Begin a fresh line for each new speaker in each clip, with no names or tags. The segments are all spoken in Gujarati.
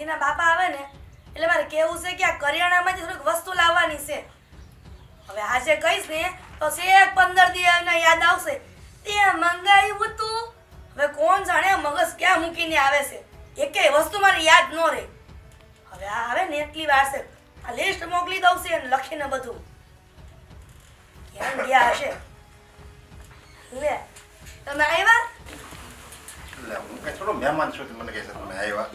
ભાભીના બાપા આવે ને એટલે મારે કેવું છે કે આ કરિયાણામાંથી થોડીક વસ્તુ લાવવાની છે. હવે આજે કહીશ ને તો છેક 15 દિવસના યાદ આવશે તે મંગાવ્યું તું. હવે કોણ જાણે મગજ ક્યાં મૂકીને આવે છે, એકેય વસ્તુ મને યાદ ન રહે. હવે આ આવે ને એટલી વાર છે, આ લિસ્ટ મોકલી દઉં છે અને લખીને બધું. ક્યાં ગયા હશે? લે તમે આવ્યા?
એટલે હું કઈ થોડો મહેમાન છું, મને કહે છે તમે આવ્યા.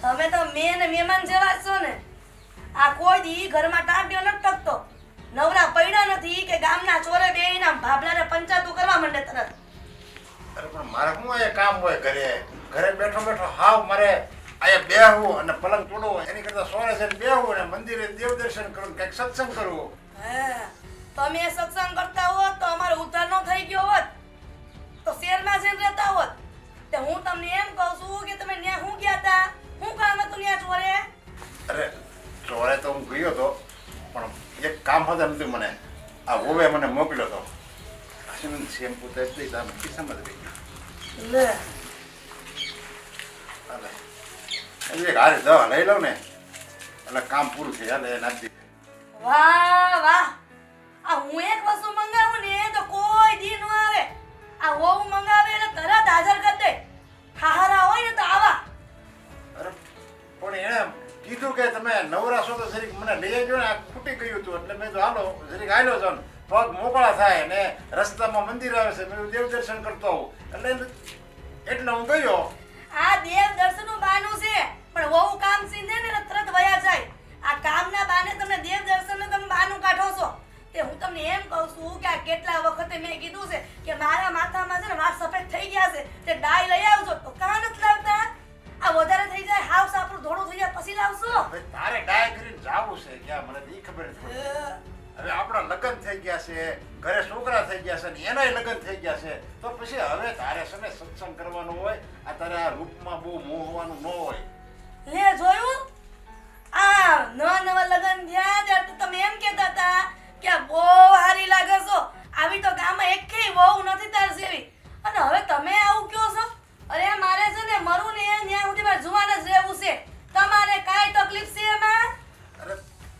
તમે તો મેં ને મહેમાન જેવા છો ને. આ કોઈ દી ઘરમાં ટાંટ્યો નથી ટકતો, નવરા પડ્યા નથી કે ગામના ચોરે બેહીને ભાભલાને પંચાયતું કરવા માંડે તરત.
અરે પણ મારે શું અહીંયા કામ હોય ઘરે બેઠો બેઠો હાવ મારે અહીંયા બેહવું અને પલંગ તોડવું, એની કરતા સોરે છે બેહવું અને મંદિરે દેવ દર્શન કરવું, કંઈક સત્સંગ કરવું.
હા, તમે સત્સંગ કરતા હોત તો અમારો ઉદ્ધાર ન થઈ ગયો હોત, તો શહેરમાં જઈને રહેતા હોત. તે હું તમને એમ કહું છું કે તમે ન્યા હું ગયા હતા, હું કામ હતું ન્યા ચોરે?
અરે ચોરે તો હું ગયો હતો, પણ એક કામ હતું નથી, મને આ વોવે મને મોકલ્યો હતો. શેમ્પુ તો એટલી દામ કિસ્સામાં જ રહી ગયું.
લે
એટલે એક હારે દવા લઈ લઉં ને એટલે કામ પૂરું થઈ જાય. નાખી
વાહ વાહ, આ હું એક વસ્તુ મંગાવું ને તો કોઈ દી ન આવે. આ વહુ મંગાવે એટલે તરત હાજર કરી દે. હાહારા હોય ને તો આવા.
અરે પણ એણે કીધું કે તમે નવરા છો તો જરીક મને લઈ આવજો ને, આ ખૂટી ગયું હતું એટલે મેં તો હાલો જરીક આવેલો છો ને પગ મોકળા થાય ને રસ્તામાં મંદિર આવે છે, મેં દેવ દર્શન કરતો આવું એટલે હું ગયો.
આ દેવ દર્શનનું બહાનું છે, પણ વહુ કામ સીધે ને તરત વયા જાય. આ કામના બહાને તમે દેવ દર્શનનું તમે બહાનું કાઢો છો. તે હું તમને એમ કહું છું કે આ કેટલા વખતે મેં કીધું છે કે મારા માથામાં છે ને વાળ સફેદ થઈ ગયા છે, તે ડાય લઈ આવજો. તો કાં નથી લાવતા? આ વધારે થઈ જાય, હાવ સાપરું ધોળું થઈ જાય પછી લાવશો.
હવે તારે ડાય કરીને જાવું છે ક્યાં મને ઈ ખબર નથી પડતી. હવે આપણા લગ્ન થઈ ગયા છે, ઘરે છોકરા થઈ ગયા છે ને એનાય લગ્ન થઈ ગયા છે, તો પછી હવે તારે છે ને સત્સંગ કરવાનું હોય. આ તારે આ રૂપમાં બહુ મોહવાનું ન હોય.
લે જોયું, આ નવા લગ્ન થયા ત્યારે તો તમે એમ કહેતા હતા કે બહુ હારી લાગે છો, આવી તો ગામમાં એકેય વહુ નથી તાર જેવી. અને હવે તમે આવું કહો છો? અરે મારે છે ને મરું ને ત્યાં સુધી મારે જુવાન જ રહેવું છે. તમારે કાંઈ તકલીફ છે એમાં?
અરે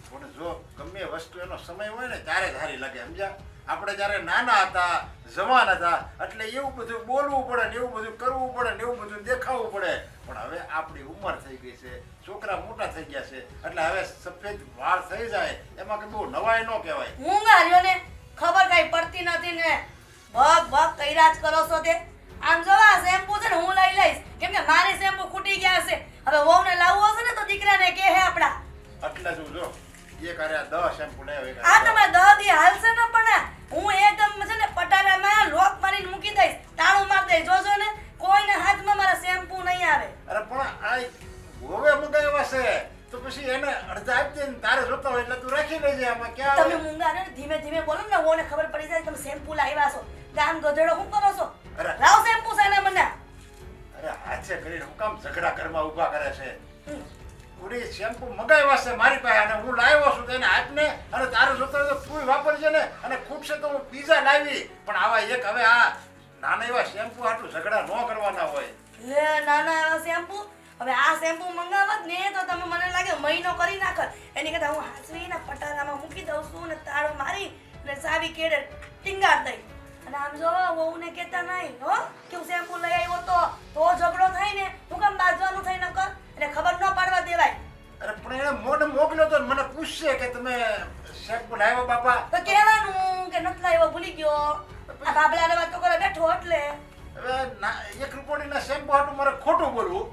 પણ જો ગમે વસ્તુ એનો સમય હોય ને ત્યારે જ હારી લાગે, સમજ્યા? આપણે જ્યારે નાના હતા, જવાન હતા, એટલે એવું બધું બોલવું પડે ને એવું બધું કરવું પડે ને એવું બધું દેખાવું પડે. પણ હવે આપણી ઉંમર થઈ ગઈ છે, છોકરા મોટા થઈ ગયા છે, એટલે હવે સફેદ વાળ થઈ જાય એમાં કે બહુ નવાઈ ન કહેવાય.
હું ગાર્યો ને ખબર કાંઈ પડતી નથી ને ભગ ભગ કર્યા જ કરો છો તે. આમ જો આ શેમ્પુ છે ને હું લઈ લઈશ, કેમ કે મારી શેમ્પુ ખૂટી ગયા છે. હવે વહુને લાવવો હશે ને તો દીકરાને કહે આપડા.
એટલે જ જો એક આરે 10 શેમ્પુ લેવા.
આ તમારે 10 દી હાલશે ને, પણ હું એકદમ છે ને પટારામાં લોક મારીને મૂકી દઈશ, તાળું મારી દઈશ. જોજો ને કોઈને હાથમાં મારા શેમ્પુ નહીં આવે.
અરે પણ આ હવે મંગાવ્યા છે તો પછી એને અડધા આપી દે ને તારે જોતા હોય એટલે તું રાખી લેજે. આમાં ક્યાં
તમે મૂંગા ને ધીમે ધીમે બોલો ને, વહુને ખબર પડી જાય તમે શેમ્પુ લાવ્યા છો. ગામ ગધેડો શું કરો છો? લાવ શેમ્પુ છે ને મને.
અરે હાથે કરીને હું કામ ઝઘડા ઘરમાં ઊભા કરે છે? પૂરી શેમ્પુ મંગાવ્યા છે મારી પાસે અને હું લાવ્યો છું તેને હાથને, અને તારે જોતા હોય તો તું વાપરજે ને, અને ખૂટશે તો હું બીજા લાવી. પણ આવા એક હવે આ નાના એવા શેમ્પુ આટલું ઝઘડા ન કરવાના હોય.
લે નાના એવા શેમ્પુ. હવે આ શેમ્પુ મંગાવત ને તો તમે મને લાગે મહિનો કરી નાખત. એની કરતા હું હાસવીને પટારામાં મૂકી દઉં છું ને તાળો મારી ને ચાવી કેડે ટીંગાડ દઈ. અને આમ જો વહુને કહેતા નહીં હો કે હું શેમ્પુ લઈ આવ્યો તો ઝઘડો થાય ને, હું કામ બાજવાનું થઈ ન કર, એટલે ખબર ન પાડવા દેવાય.
અરે પણ એને મોઢે મોકલ્યો તો મને પૂછશે કે તમે શેમ્પુ લાવ્યો બાપા?
તો કહેવાનું કે નથી લાવ્યો, ભૂલી ગયો. આ બાબલાને વાતો કરે બેઠો એટલે.
હવે એક રૂપિયાના શેમ્પુ હાટું મારે ખોટું બોલવું,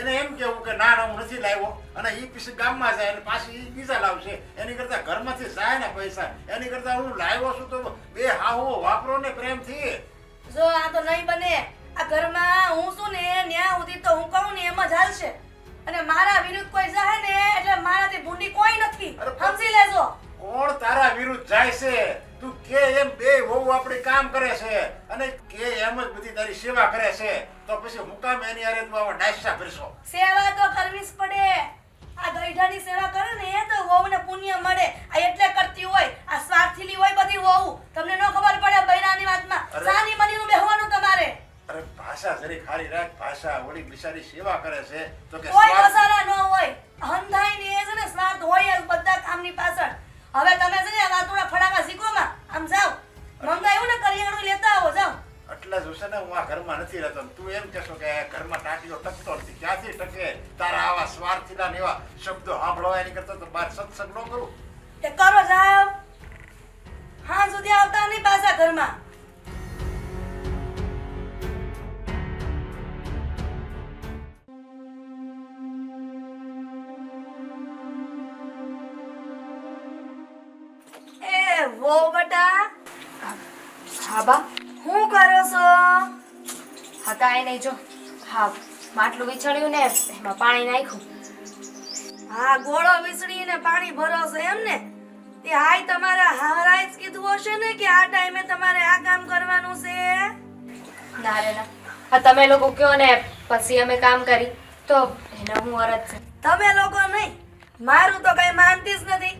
એને એમ કેવું કે ના હું નથી લાવ્યો, અને એ પછી ગામમાં જાય અને પાછી એ બીજા લાવશે. એની કરતા ઘરમાંથી જાય ને પૈસા, એની કરતા હું લાવ્યો છું તો બે હાહુ વાપરો ને પ્રેમથી.
જો આ તો નહીં બને. આ ઘરમાં હું શું ને ન્યા સુધી તો હું કહું ને એમ જ હાલશે. અને મારા વિરુદ્ધ કોઈ જાય ને એટલે મારાથી ભૂંડી કોઈ નથી, સમજી લેજો.
કોણ તારા વિરુદ્ધ જાય છે? તું કે એમ બે વહુ આપણી કામ કરે છે અને કે એમ જ બધી તારી સેવા કરે છે, તો પછી હું કામ એની હારે તું આવા ડાયસા ભરશો?
સેવા તો કરવી જ પડે. આ ગઈઢાની સેવા કરે ને તો વહુને પુણ્ય મળે. આ એટલે કરતી હોય, આ સ્વાર્થીલી હોય બધી વહુ. તમને ન ખબર પડે બૈરાની વાતમાં. સાની મનીનું બેહવાનું તમારે.
અરે ભાષા જરીક હારી રાખ ભાષા ઓલી બિચારી સેવા કરે છે તો કે
કોઈ
સ્વાર્થ-
વસારા ન હોય હંધાઈ ને એ છે ને સ્વાર્થ હોય જ બધા કામની પાછળ. હવે તમે છે ને આ વાતોડા ફડાકા શીખોમાં આમ જાઓ મંગાયું ને કરિયાણું લેતા આવો જાઓ.
એટલે જ છે ને હું આ ઘરમાં નથી રહેતો ને તું એમ કહેશો કે ઘરમાં ટાટીઓ ટકતો નથી. ક્યાંથી ટકે? તારા આવા સ્વાર્થીના ને એવા શબ્દો સાંભળવા એની કરતા તો બહાર સત્સંગ ન કરું.
તે કરો જાઓ હા સુધી આવતા નહીં પાછા ઘરમાં. એ વો બટા
હા બા
શું કરો છો?
હા કાંઈ નહીં જો હા માટલું વિછળ્યું ને એમાં પાણી નાખ્યું.
હા ગોળો વિસળીને પાણી ભરો છો એમ ને? તે હાય તમારા હારાએ જ કીધું હશે ને કે આ ટાઈમે તમારે આ કામ કરવાનું છે.
ના રે ના હા તમે લોકો કયો ને પછી અમે કામ કરી તો એને હું અરજ છે.
તમે લોકો નહીં મારું તો કઈ માનતી જ નથી.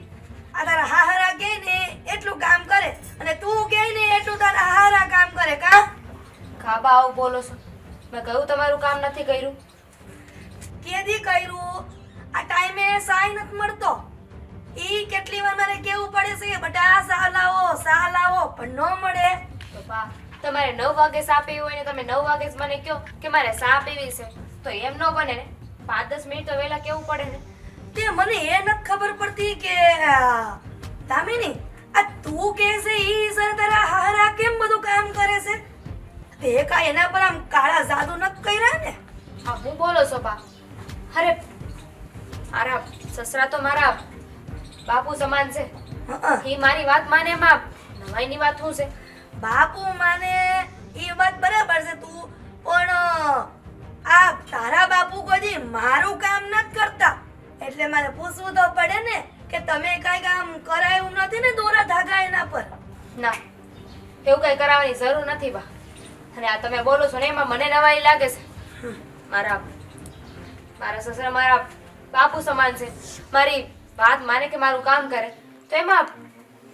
આ તારા હારા કે ને એટલું કામ કરે અને તું કે ને એટલું તારા હારા કામ કરે કા?
ખાબા આવું બોલો છો? મેં કહ્યું તમારું કામ નથી કર્યું.
કેદી કર્યું? આ ટાઈમે સાઈ નથી મળતો. ઈ કેટલી વાર મારે કેવું પડે છે કે બટા સા લાવો પણ ન મળે.
તો બા તમારે 9 વાગે સા પીવી હોય ને તમે 9 વાગે જ મને કહો કે મારે સા પીવી છે તો એમ ન બને ને 5-10 મિનિટ તો વહેલા કેવું પડે ને.
તે મને એ નથી ખબર પડતી કે દામિની આ તું કે છે ઈ સર તારા હારા કેમ બધું કામ કરે છે? તે કાંઈ એના પર આમ કાળા જાદુ નથી કર્યા ને?
હા હું બોલો છો બા? અરે મારા સસરા તો મારા બાપુ સમાન છે.
હં.
એ મારી વાત માને એમાં નવાઈની વાત શું છે?
બાપુ માને ઈ વાત બરાબર છે તું પણ આ તારા બાપુ કોઈ મારું કામ નથી કરતા એટલે મારે પૂછવું તો પડે ને કે તમે કાંઈ કામ કરાયું નથી ને દોરા ધાગા એના પર?
ના એવું કઈ કરાવવાની જરૂર નથી બા. અને આ તમે બોલો છો ને એમાં મને નવાઈ લાગે છે. મારા સસરા મારા બાપુ સમાન છે. મારી વાત માને કે મારું કામ કરે તો એમાં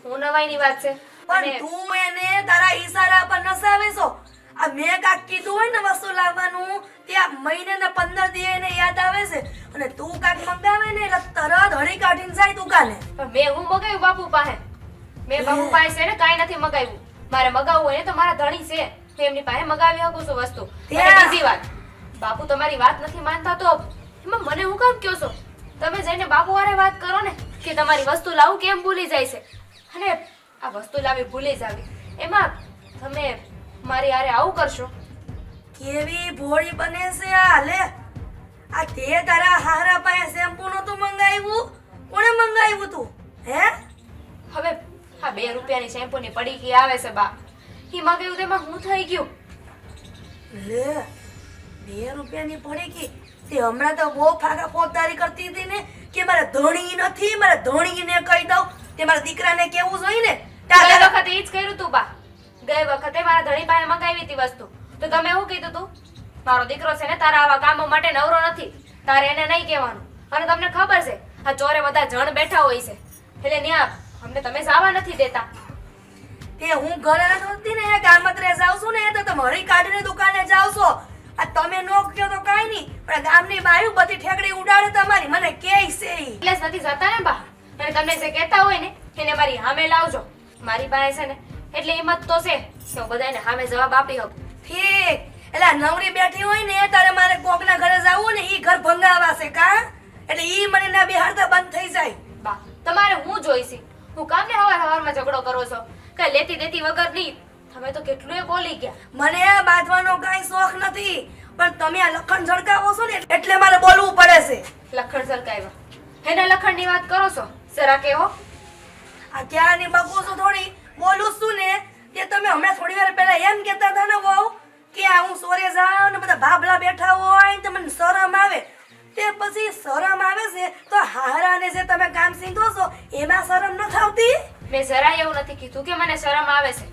હું નવાઈની વાત છે.
પણ
અને
તું એને તારા ઈશારા પર નસાવે છો. આ મેં કાક કીધું હોય ને વસ્તુ લાવવાનું ત્યાં મહિને ને 15 દી એને યાદ આવે છે અને તું કાક મંગાવે ને એટલે તરત હળી કાઢીને જાય દુકાને.
પણ મેં હું મગાવ્યું બાપુ પાસે? મેં બાપુ પાસે છે ને કાંઈ નથી મગાવ્યું. મારે મગાવવું હોય ને તો મારા ધણી છે તો એમની પાસે મગાવી શકું છું વસ્તુ. અને
ત્યાં.
બીજી વાત બાપુ તમારી વાત નથી માનતા તો એમાં મને હું કામ કહો છો? તમે જઈને બાપુ વારે વાત કરો ને કે તમારી વસ્તુ લાવું કેમ ભૂલી જાય છે. અને આ વસ્તુ લાવી ભૂલી જાવી એમાં તમે મારી હારે આવું કરશો?
કેવી ભોળી બને છે આ લે. આ તે તારા હારા પાસે શેમ્પુ નતું મંગાવ્યું? કોણે મંગાવ્યું તું? હે?
હવે આ 2 રૂપિયાની શેમ્પૂની પડીકી આવે છે બા એ મગાવ્યું તેમાં હું થઈ ગયું.
લે 2 રૂપિયાની પડીકી તે હમણાં તો બહુ ફાકા પોતારી કરતી હતી ને કે મારા ધણી નથી મારા ધણીને કહી દઉં. તે મારા દીકરાને કેવું જોઈએ ને
ગઈ વખતે ઈ જ કર્યું તું બા. ગઈ વખતે મારા ધણી પાસે મગાવી હતી વસ્તુ તો તમે શું કીધું તું? મારો દીકરો છે ને તારા આવા કામો માટે નવરો નથી. તારે એને નહીં કહેવાનું. અને તમને ખબર છે આ ચોરે બધા જણ બેઠા હોય છે એટલે ન્યા અમને તમે જવા નથી દેતા.
તે હું ઘરે નથી ને ગામત્રે જાઉં છું ને તો તમે હળી કાઢીને દુકાને જાવ છો. આ તમે નો કહો તો કાંઈ નહીં પણ ગામની બાયું બધી ઠેકડી ઉડાડે તમારી મને કેય છે ઈ.
એટલે જ નથી જતા ને બા. અને તમને જે કહેતા હોય ને એને મારી સામે લાવજો. મારી પાસે છે ને એટલે હિંમત તો છે કે હું બધાને સામે જવાબ આપી શકું.
ઠીક એટલે આ નવરી બેઠી હોય ને તારે મારે કોકના ઘરે જાવું ને ઈ ઘર ભંગાવા છે કા? એટલે ઈ મને ના બિહારતા બંધ થઈ જાય.
બા તમારે હું જોઈશી? હું કામને હવારમાં ઝઘડો કરો છો? કઈ લેતી દેતી વગર નહીં. તમે તો કેટલું બોલી ગયા.
મને આ બાંધવાનો કાંઈ શોખ નથી પણ તમે આ લખણ ઝળકાવો છો ને એટલે મારે બોલવું પડે છે.
લખણ સરકાવ્યા એના લખણની વાત કરો છો જરા કેવો?
આ ક્યાંની બકુ છું થોડી બોલું છું ને તે તમે હમણાં થોડી વાર પહેલા એમ કહેતા હતા ને વહુ કે આ હું સોરે જાઉં ને બધા ભાભલા બેઠા હોય તો મને શરમ આવે. તે પછી શરમ આવે છે તો હારાને જે તમે કામ સીધો છો એમાં શરમ ન આવતી?
મેં જરાય એવું નથી કીધું કે મને શરમ આવે છે.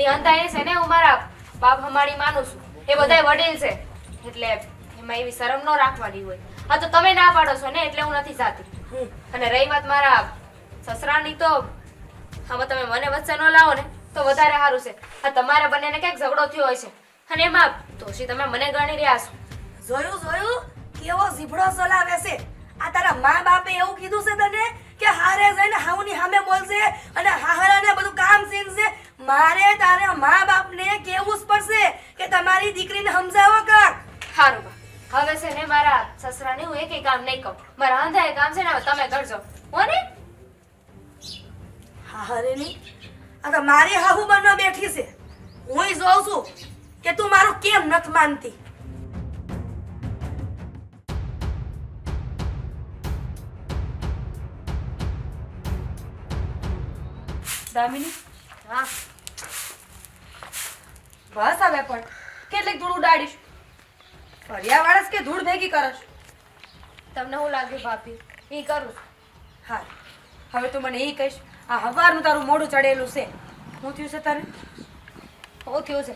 એ અંધાઈ છે ને હું મારા બાપ હમાડી માનું છું. એ બધાય વડીલ છે એટલે એમાં એવી શરમ ન રાખવાની હોય. આ તો તમે ના પાડો છો ને એટલે હું નથી જાતી. અને રહી વાત મારા સસરાની તો હવે તમે મને વચ્ચે ન લાવો ને તો વધારે સારું છે. આ તમારે બંનેને કંઈક ઝઘડો થયો હોય છે અને એમાં દોષી તમે મને ગણી રહ્યા છો.
જોયું કેવો ઝીભડો ચલાવે છે. આ તારા મા બાપે એવું કીધું છે તને કે હારે જઈને હાઉની સામે બોલશે અને હાહરાને બધું કામ શીખશે. મારે તારા મા બાપને કહેવું જ પડશે કે તમારી દીકરીને સમજાવો કાક.
સારું બા, હવે છે ને મારા સસરાને હું એકેય કામ નહીં કહું. મારા હંધાએ કામ છે ને હવે તમે કરજો હો ને.
હારે ની આ તો મારી હાહુ બનવા બેઠી છે. હું જોઉં છું કે તું મારું કેમ નથી માનતી.
દામિની
હા
બસ હવે પણ કેટલીક ધૂળ ઉડાડીશ. ફર્યા વાળસ કે ધૂળ ભેગી કરશ.
તમને શું લાગ્યું ભાભી? એ કરું છું.
હા હવે તું મને એ કહીશ, આ હવારનું તારું મોઢું ચડેલું છે, શું થયું છે તને?
શું થયું છે?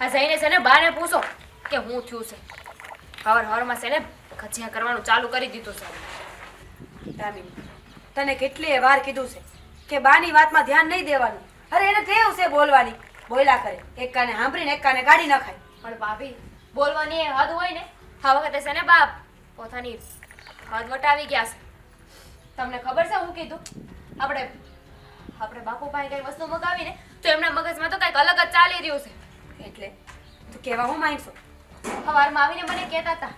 આ જઈને છે ને બાને પૂછો કે હું થયું છે. હવારમાં છે ને કજિયા કરવાનું ચાલુ કરી દીધું છે.
દામિની તને કેટલીય વાર કીધું છે કે બાની વાતમાં ધ્યાન નહીં દેવાનું. અરે એને ટેવ છે બોલવાની, બોલ્યા કરે, એક કાને સાંભળીને એક કાને કાઢી નખાય.
પણ ભાભી બોલવાની એ હદ હોય ને. આ વખતે છે ને બાપ પોતાની હદ વટાવી ગયા છે. તમને ખબર છે હું કીધું? આપણે બાપુ પાસે કઈ વસ્તુ મગાવીને તો એમના મગજમાં તો કંઈક અલગ જ ચાલી રહ્યું છે.
એટલે તું કહેવા હું માંગશો?
સવારમાં આવીને મને કહેતા હતા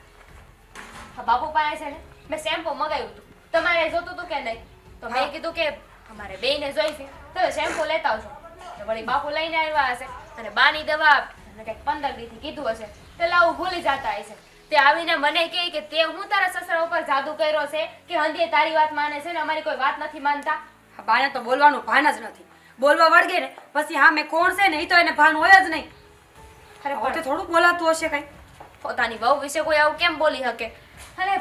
આ બાપુ પાસે છે ને મેં શેમ્પુ મગાવ્યું હતું, તમારે જોતું હતું કે નહીં? તો મેં કીધું કે અમારે બેયને જોઈશે તો શેમ્પુ લેતા આવજો. તો વળી બાપુ લઈને આવ્યા હશે અને બાની દવા કંઈક 15 દીથી કીધું હશે તો લાવું ભૂલી જતા હશે. તે આવીને મને કહે કે તે હું તારા સસરા ઉપર જાદુ કર્યો છે કે હંધીએ તારી વાત માને છે ને અમારી કોઈ વાત નથી માનતા.
આ બાને તો બોલવાનું ભાન જ નથી. બોલવા વળગે ને પછી હા મેં કોણ છે ને એ તો એને ભાન હોય જ નહીં.
અરે
હવે તો
પણ
થોડું બોલાતું હશે કઈ.
પોતાની વહુ વિશે કોઈ આવું કેમ બોલી શકે? અને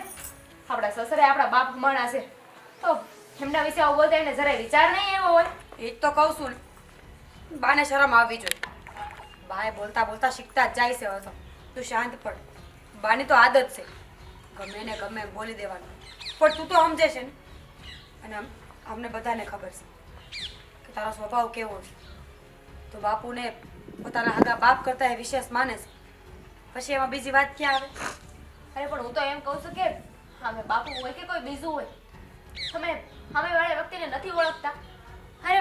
આપણા સસરે આપણા બાપ મણા છે તો એમના વિશે આવું બોલતા એને જરાય વિચાર નહીં એવો હોય.
એ જ તો કહું છું ને, બાને શરમ આવવી જોઈએ. બાએ બોલતા બોલતા શીખતા જ જાય છે. હવે તો તું શાંત પડ. બાની તો આદત છે ગમે ને ગમે એમ બોલી દેવાનું. પણ તું તો સમજે છે ને, અને અમને બધાને ખબર છે કે તારો સ્વભાવ કેવો છે. તો બાપુને પોતાના હગા બાપ કરતા એ વિશેષ માને છે, પછી એમાં બીજી વાત ક્યાં આવે?
અરે પણ હું તો એમ કહું છું કે અમે બાપુ હોય કે કોઈ બીજું હોય તમે સામેવાળી વ્યક્તિને નથી ઓળખતા. અરે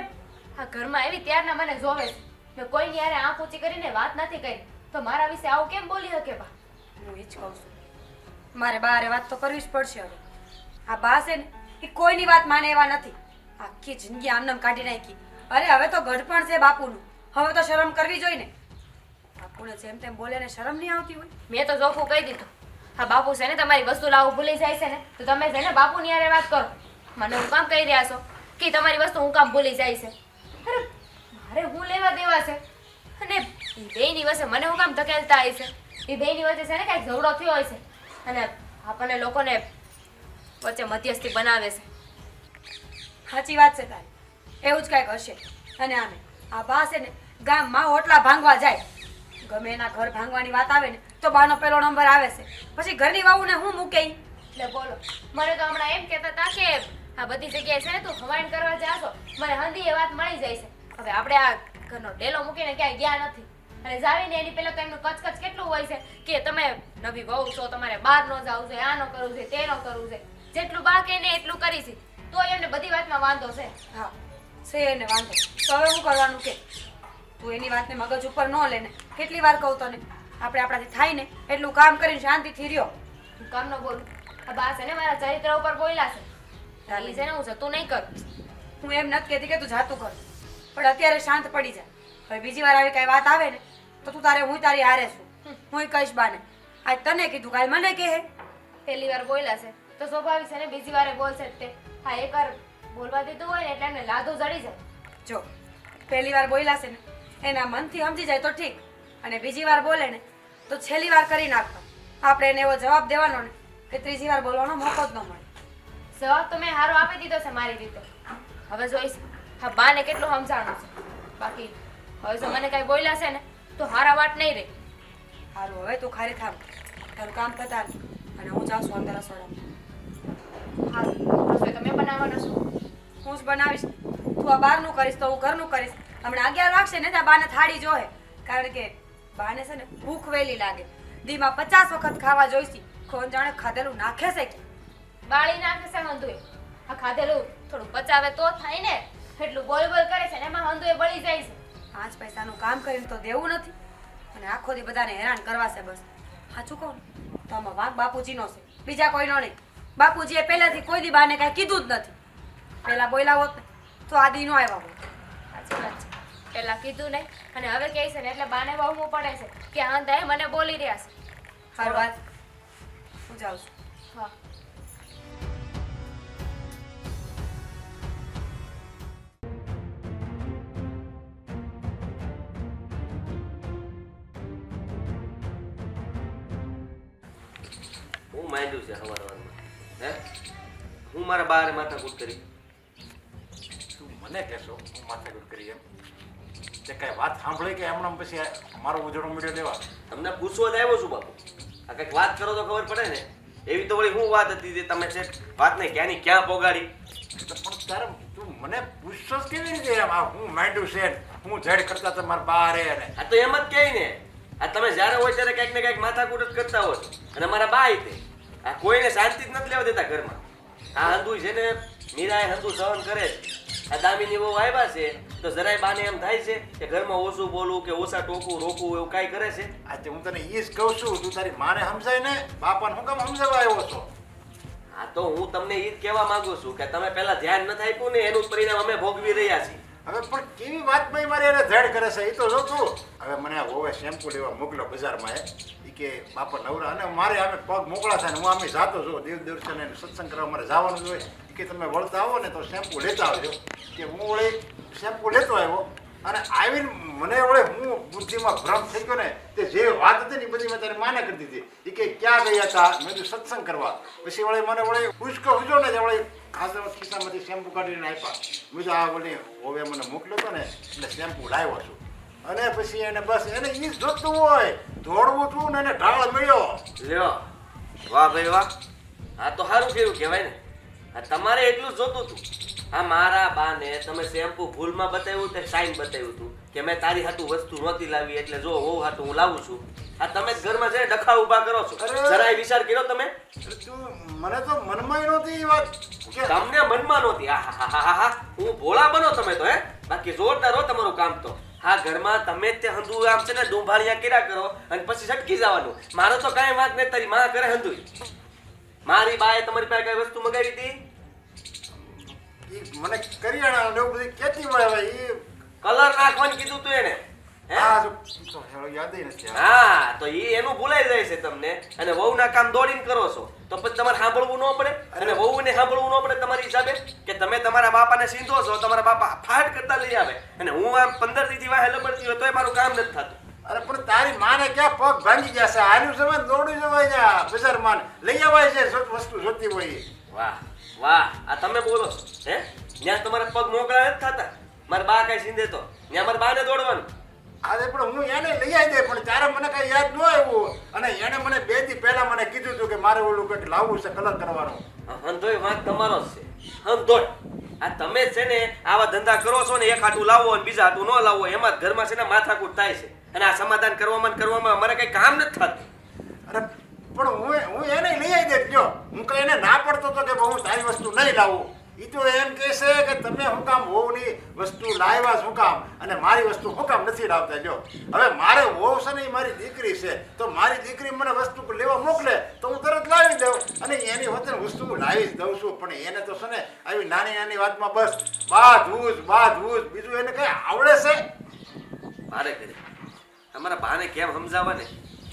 આ ઘરમાં એવી ત્યારના મને જોવે છે. મેં કોઈની યારે આંખ ઊંચી કરીને વાત નથી કરી તો મારા વિશે આવું કેમ બોલી શકે બા?
હું એ જ કહું છું, મારે બારે વાત તો કરવી જ પડશે. હવે આ બા છે ને એ કોઈની વાત માને એવા નથી. આખી જિંદગી આમનામ કાઢી નાખી. અરે હવે તો ગઢપણ છે બાપુનું, હવે તો શરમ કરવી જોઈએ ને. બાપુને જેમ તેમ બોલે ને શરમ નહીં આવતી હોય?
મેં તો ચોખ્ખું કહી દીધું હા બાપુ છે ને તમારી વસ્તુ લાવવું ભૂલી જાય છે ને તો તમે છે ને બાપુની યારે વાત કરો. મને હું કામ કહી રહ્યા છો કે તમારી વસ્તુ હું કામ ભૂલી જાય છે? અરે મારે હું લેવા દેવા છે? અને એ બેયની વચ્ચે મને હું કામ ધકેલતા હોય છે? એ બેયની વચ્ચે છે ને કાંઈક ઝઘડો થયો હોય છે અને આપણને લોકોને વચ્ચે મધ્યસ્થી બનાવે છે.
સાચી વાત છે તારી, એવું જ કાંઈક હશે. અને આને આ બા છે ને ગામમાં ઓટલા ભાંગવા જાય, ગમે એના ઘર ભાંગવાની વાત આવે ને તો બાનો પેલો નંબર આવે છે. પછી ઘરની વાવુને હું મૂકે ઈ?
એટલે બોલો મને તો હમણાં એમ કહેતા હતા કે આ બધી જગ્યાએ છે ને તું હવાઈન કરવા જાશો મને હંધી એ વાત મળી જાય છે. હવે આપણે આ ઘરનો ડેલો મૂકીને ક્યાંય ગયા નથી અને જાવીને એની પહેલા તો એમનું કચકચ કેટલું હોય છે કે તમે નવી વહુ છો, તમારે બહાર ન જવું છે, આ ન કરવું છે, તે ન કરવું છે. જેટલું બા કહે ને એટલું કરી છે તો એમને બધી વાતમાં વાંધો છે.
હા છે એને વાંધો. તો હવે શું કરવાનું કે તું એની વાતને મગજ ઉપર ન લે ને. કેટલી વાર કહું તને, આપણે આપણાથી થાય ને એટલું કામ કરીને શાંતિથી રહ્યો.
હું કામ ન બોલું. આ બા છે ને મારા ચરિત્ર ઉપર બોલ્યા છે. એ છે ને હું જતું નહીં કરું.
હું એમ નથી કહેતી કે તું જાતું કર, પણ અત્યારે શાંત પડી જા. હવે બીજી વાર આવી કઈ વાત આવે ને તો તું તારે હું તારી હારે છું. હું કહીશ બાને આજ તને કીધું કાલ મને કહે.
પહેલી વાર બોલ્યા છે તો સ્વાભાવિક છે ને બીજી વારે બોલશે જ તે. હા એકવાર બોલવા દીધું હોય ને એટલે એમને લાદું જડી જાય.
જો પહેલી વાર બોલ્યા છે ને એના મનથી સમજી જાય તો ઠીક, અને બીજી વાર બોલે ને તો છેલ્લી વાર કરી નાખવા. આપણે એને એવો જવાબ દેવાનો ને કે ત્રીજી વાર બોલવાનો મોકો જ ન મળે.
જવાબ તો મેં હારો આપી દીધો છે મારી રીતે. હવે જોઈશ હા બાને કેટલું સમજાણું છે. બાકી હવે જો મને કઈ બોલ્યા છે ને તો હારા વાત નહીં રહી.
સારું હવે તું ખારી થામ, તારું કામ પતાર અને હું જાઉં છું અંદર રસોડામાં.
હારું રસોઈ તમે બનાવવાનો છો?
હું જ બનાવીશ. તું આ બહારનું કરીશ તો હું ઘરનું કરીશ. હમણાં 11 વાગશે ને ત્યાં બાને થાળી જોહે, કારણ કે બાને છે ને ભૂખ વહેલી લાગે, દીમાં 50 વખત ખાવા જોઈશી. કોણ જાણે ખાધેલું નાખે છે કે
બાળી નાખે છે હંધુએ. આ ખાધેલું થોડું પચાવે તો થાય ને, એટલું બોલ બોલ કરે છે ને એમાં હંધુએ બળી જાય છે.
5 પૈસાનું કામ કરીને તો દેવું નથી અને આખો દી બધાને હેરાન કરવા છે બસ. સાચું કહું ને તો આમાં વાંક બાપુજીનો છે, બીજા કોઈનો નહીં. બાપુજીએ પહેલાથી કોઈ દી બાને કાંઈ કીધું જ નથી. પહેલા બોલ્યા હોત ને તો આ દી નો આવ્યા હોત.
સાચી વાત છે. પેલા કીધું નહીં અને હવે કહે છે ને એટલે બાને વહમું પડે છે કે હંધાએ મને બોલી રહ્યા છે.
સારું વાત, હું જાઉં છું.
હા.
હું માંડ્યું છે હવારમાં હે હું મારા બારે માથાકૂટ કરી.
તું મને કહેશો હું માથાકૂટ કરી એમ? તે કઈ વાત સાંભળી કે હમણાં પછી મારો ઉજળો મીડિયો લેવા?
તમને પૂછવા જ આવ્યો છું બાપુ. આ કંઈક વાત કરો તો ખબર પડે ને. એવી તો વળી હું વાત હતી જે તમે છે વાતને ક્યાંની ક્યાં પોગાડી.
પણ તારે તું મને પૂછશો જ કેવી રીતે એમ? આ હું માંડ્યું છે હું ઝેડ કરતા તમારા બા રે ને
આ તો એમ જ કહે ને. આ તમે જ્યારે હોય ત્યારે કંઈક ને કંઈક માથાકૂટ જ કરતા હો છો. અને મારા બા તે આ કોઈને શાંતિ જ નથી લેવા દેતા ઘરમાં. આ હંધુ છે ને મીરાએ હંધુ સહન કરે છે. આ દામીની બહુ આવ્યા છે તો જરાય બાને એમ થાય છે કે ઘરમાં ઓછું બોલવું કે ઓછા ટોકવું રોકવું એવું કાંઈ કરે છે.
આજે હું તને એ જ કહું છું, તું તારી માને સમજાય ને, બાપાને હું કામ સમજાવવા આવ્યો છો?
હા તો હું તમને એ જ કહેવા માંગુ છું કે તમે પહેલા ધ્યાન નથી આપ્યું ને એનું પરિણામ અમે ભોગવી રહ્યા છીએ.
હવે પણ કેવી વાતમાં મારે એને ધેડ કરે છે એ તો જો તું. હવે મને હોવે શેમ્પુ લેવા મોકલો બજારમાં એ કે બાપા નવરા અને મારે અમે પગ મોકળા થાય ને હું આમે જાતો છું દેવ દર્શન અને સત્સંગ કરવા મારે જવાનું જ હોય. કે તમે વળતા આવો ને તો શેમ્પુ લેતા આવજો. કે હું વળી શેમ્પુ લેતો આવ્યો અને આવીને મને વળે હું બુદ્ધિમાં ભ્રમ થઈ ગયો ને તે જે વાત હતી ને એ બધી મેં તારે માને કરી દીધી. એ કે ક્યાં ગયા હતા? મેં કીધું સત્સંગ કરવા. પછી વળે મને વળે ઉચકો ઉજો ને વળે ખાસા ખિસ્સામાંથી શેમ્પુ કાઢીને આપ્યા. બીજું આ વળી હવે મને મોકલ્યો હતો ને એટલે શેમ્પુ લાવ્યો છું. અને પછી એને બસ એને એ જ જોતું હોય, દોડવું હતું ને એને ઢાળ મળ્યો.
લ્યો વાહ ભાઈ વાહ. આ તો સારું કેવું કહેવાય ને. આ તમારે એટલું જ જોતું હતું. આ મારા બાને તમે શેમ્પુ ભૂલમાં બતાવ્યું તે સાઈન બતાવ્યું હતું કે મેં તારી હાટું વસ્તુ નહોતી લાવી એટલે જો હોવ હાટું હું લાવું છું. આ તમે જ ઘરમાં જઈને ડખા ઊભા કરો છો. જરાય વિચાર કર્યો તમે?
તું મને તો મનમાં નહોતી એ વાત.
તમને મનમાં નહોતી. હા હું ભોળા બનો તમે તો હે. બાકી જોરદાર હો તમારું કામ તો. આ ઘરમાં તમે તે હંધુ આમ છે ને ડુંભાળિયા કર્યા કરો અને પછી છટકી જવાનું. મારો તો કાંઈ વાત નહીં, તારી માં કરે હંધુ. મારી બાએ તમારી પાસે કઈ વસ્તુ મગાવી હતી?
મને કરિયાણા ને એવું બધું કેતી હોય હવે એ
કલર નાખવાનું કીધું તું એને હે?
યાદ નથી.
હા તો ઈ એનું ભૂલાઈ જાય છે તમને. અને વહુના કામ દોડીને કરો છો તો પછી તમારે સાંભળવું ન પડે અને વહુને સાંભળવું ન પડે તમારી હિસાબે કે તમે તમારા બાપાને સીધો છો, તમારા બાપા ફાટ કરતા લઈ આવે અને હું આમ 15 દી વાહે લબડતી હોય તોય મારું કામ નથી થતું.
અરે પણ તારી માને ક્યાં પગ ભાંગી જશે? આનું સમય દોડી જવાય જા બજાર માન લઈ આવાય છે વસ્તુ જોતી હોય.
વાહ વાહ. આ તમે બોલો છો હે? ત્યાં તમારા પગ મોકળા નથી થતા. મારા બા કઈ સીંધે તો ત્યાં મારા બાને દોડવાનું.
અરે પણ હું એને લઈ આવી દે પણ ત્યારે મને કઈ યાદ ન આવ્યું અને એને મને 2 દી પહેલા મને કીધું હતું કે મારે ઓલું કંઈક લાવવું છે કલર કરવાનો.
હંધોય વાંક તમારો જ છે. હંધોય આ તમે છે ને આવા ધંધા કરો છો ને એક હાટું લાવો અને બીજા હાટું ન લાવો એમાં ઘરમાં છે ને માથાકૂટ થાય છે અને આ સમાધાન કરવામાં અમારે કઈ કામ નથી થતું.
અરે પણ હું એને લઈ આવી દે જો હું કઈ એને ના પડતો હતો કે હું તારી વસ્તુ નહીં લાવું. એ તો એમ કહે છે કે તમે શું કામ વહુની વસ્તુ લાવ્યા શું કામ અને મારી વસ્તુ શું કામ નથી લાવતા. જો હવે મારે વહુ છે ને એ મારી દીકરી છે તો મારી દીકરી મને વસ્તુ લેવા મોકલે તો હું તરત લાવી દઉં અને એની વચ્ચે વસ્તુ હું લાવી જ દઉં છું. પણ એને તો છે ને આવી નાની નાની વાતમાં બસ બાધવું બીજું એને કઈ આવડે છે?
મારે કરી અમારા બાને કેમ સમજાવવા ને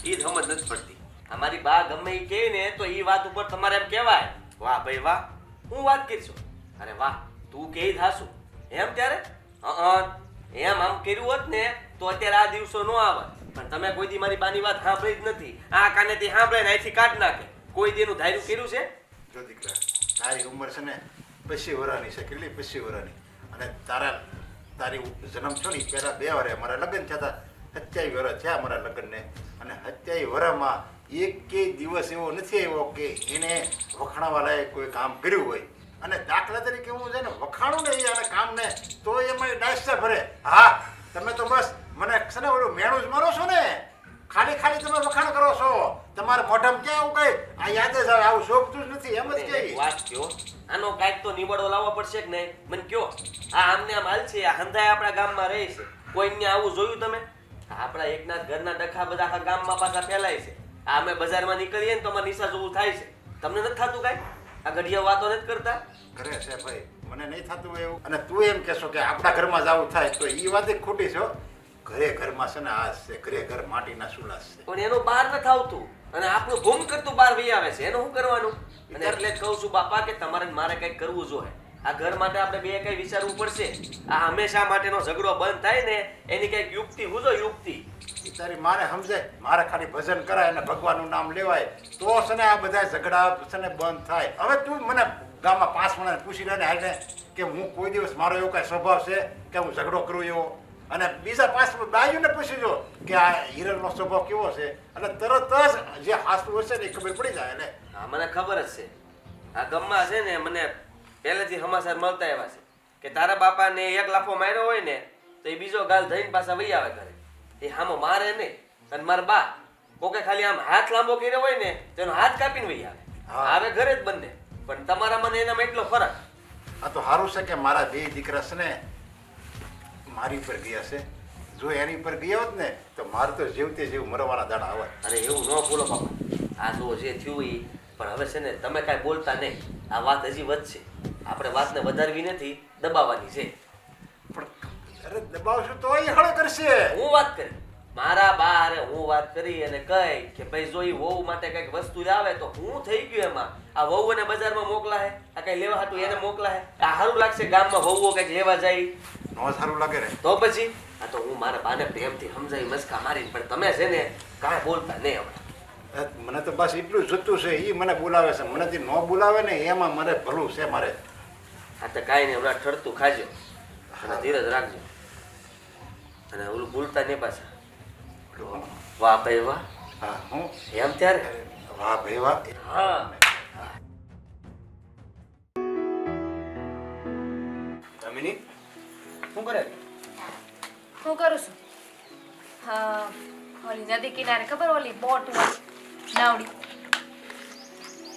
એ જ સમજ નથી પડતી. અમારી બા ગમે એ કહે ને તો એ વાત ઉપર તમારે એમ કહેવાય વાહ ભાઈ વાહ હું વાત કરીશું. અરે વાહ તું કે થાશું એમ ત્યારે એમ આમ કર્યું હોત ને તો અત્યારે આ દિવસો ન આવે. પણ તમે કોઈ દી મારી બાની વાત સાંભળી જ નથી. આ કાનેથી સાંભળે ને અહીંથી કાઢ નાખે. કોઈ દી એનું ધાર્યું કર્યું છે?
જો દીકરા તારી ઉંમર છે ને 25 વર્ષની છે. કેટલી 25 વર્ષની? અને તારી જન્મ છો ને પહેલા 2 વર્ષે મારા લગ્ન થયા હતા. 27 વર્ષ થયા મારા લગ્નને અને 27 વર્ષમાં એક દિવસ એવો નથી આવ્યો કે એને વખાણવા લાયક કોઈ કામ કર્યું હોય. અને દાખલા તરીકે હું છે ને વખાણું ને એ કામને તો એમાં ડાયસા ભરે. હા તમે તો બસ મને છે ને ઓલું મેણું જ મારો છો ને ખાલી ખાલી તમે વખાણ કરો છો. તમારા મોઢામાં ક્યાં આવું કઈ આ યાદ જ આવે, આવું શોભતું જ નથી એમ જ
એક
કહી.
વાત કયો, આનો કાંઈક તો નિવાડો લાવવો પડશે કે નહીં? મને કયો. આ આમને આમ હાલ છે, આ હંધાય આપણા ગામમાં રહે છે, કોઈને આવું જોયું તમે? આપણા એકના જ ઘરના ડખા બધા આખા ગામમાં પાછા ફેલાય છે. આ અમે બજારમાં નીકળીએ ને તો અમારે નિશા જોવું થાય છે. તમને નથી થતું કાંઈ? આ ઘડિયા વાતો નથી કરતા?
ઘરે છે ભાઈ, મને નહીં થતું હોય એવું. અને તું એમ કહેશો કે આપણા ઘરમાં જ આવું થાય, તો એ વાત જ ખોટી છે હો. ઘરે ઘરમાં છે ને આ છે, ઘરે ઘર માટીના સુલાસ છે.
પણ એનું બહાર નથી આવતું અને આપણું ગુમ કરતું બહાર વહી આવે છે. એનું શું કરવાનું? અને એટલે જ કહું છું બાપા કે તમારે ને મારે કંઈક કરવું જોઈએ. આ ઘર માટે આપણે બે કંઈ વિચારવું પડશે. આ હંમેશા માટેનો ઝઘડો બંધ થાય ને એની કંઈક યુક્તિ હું જો યુક્તિ.
ઈ તારી માને સમજાય, મારે ખાલી ભજન કરાય અને ભગવાનનું નામ લેવાય તો છે ને આ બધા ઝઘડા છે ને બંધ થાય. હવે તું મને ગામમાં 5 માણસને પૂછી લે ને હાલને કે હું કોઈ દિવસ મારો એવો કાંઈ સ્વભાવ છે કે હું ઝઘડો કરું એવો. અને બીજા 5 બાયુને પૂછી જો કે આ હિરણનો સ્વભાવ કેવો છે, અને તરત જ જે હાસતું હશે ને એ ખબર પડી જાય. એટલે
હા, મને ખબર જ છે. આ ગામમાં છે ને મને પહેલેથી સમાચાર મળતા એવા છે કે તારા બાપાને 1 લાફો માર્યો હોય ને તો એ બીજો ગાલ ધઈને પાછા વહી આવે ઘરે. એ હામો મારે નહીં. અને મારા બા કોકે ખાલી આમ હાથ લાંબો કર્યો હોય ને તો એનો હાથ કાપીને વહી આવે. આવે ઘરે જ બંને. પણ તમારા મને એનામાં એટલો ફરક.
આ તો સારું છે કે મારા 2 દીકરા છે ને મારી પર ગયા છે. જો એની પર ગયા હોત ને તો મારે તો જીવતે જીવ મરવાના દાડા આવે.
અરે એવું ન બોલો બાપા. આ જો જે થયું એ પણ હવે છે ને તમે કાંઈ બોલતા નહીં. આ વાત હજી વધશે. આપણે વાતને વધારવી નથી, દબાવવાની છે.
પણ અરે દબાવશું તો એ હળ કરશે.
હું વાત કરી મારા બા હારે હું વાત કરી અને કહી કે ભાઈ જો ઈ વહુ માટે કઈક વસ્તુ લાવે તો હું થઈ ગયું એમાં. આ વહુને બજારમાં મોકલા હે, આ કઈ લેવા હાટું એને મોકલા હે. આ સારું લાગશે ગામમાં વહુઓ કઈક લેવા જાય?
નો સારું લાગે રે.
તો પછી આ તો હું મારા બાને પ્રેમથી સમજાવી મસ્કા મારીને, પણ તમે છે ને કાંઈ બોલતા નહીં હમણાં.
મને તો બસ એટલું જ જોતું છે. એ મને બોલાવે છે, મનેથી ન બોલાવે ને એમાં મને ભલું છે મારે.
આ તો કાંઈ નહીં, હમણાં ઠરતું ખાજો અને ધીરજ રાખજો અને ઓલું ભૂલતા નહીં પાછા. વાહ ભાઈ વાહ.
હા હું
એમ ત્યારે
વાહ ભાઈ વાહ.
હા.
દામિની શું કરે?
હું કરું છું? હા, ઓલી નદી કિનારે ખબર ઓલી બોટ હોય નાવડી,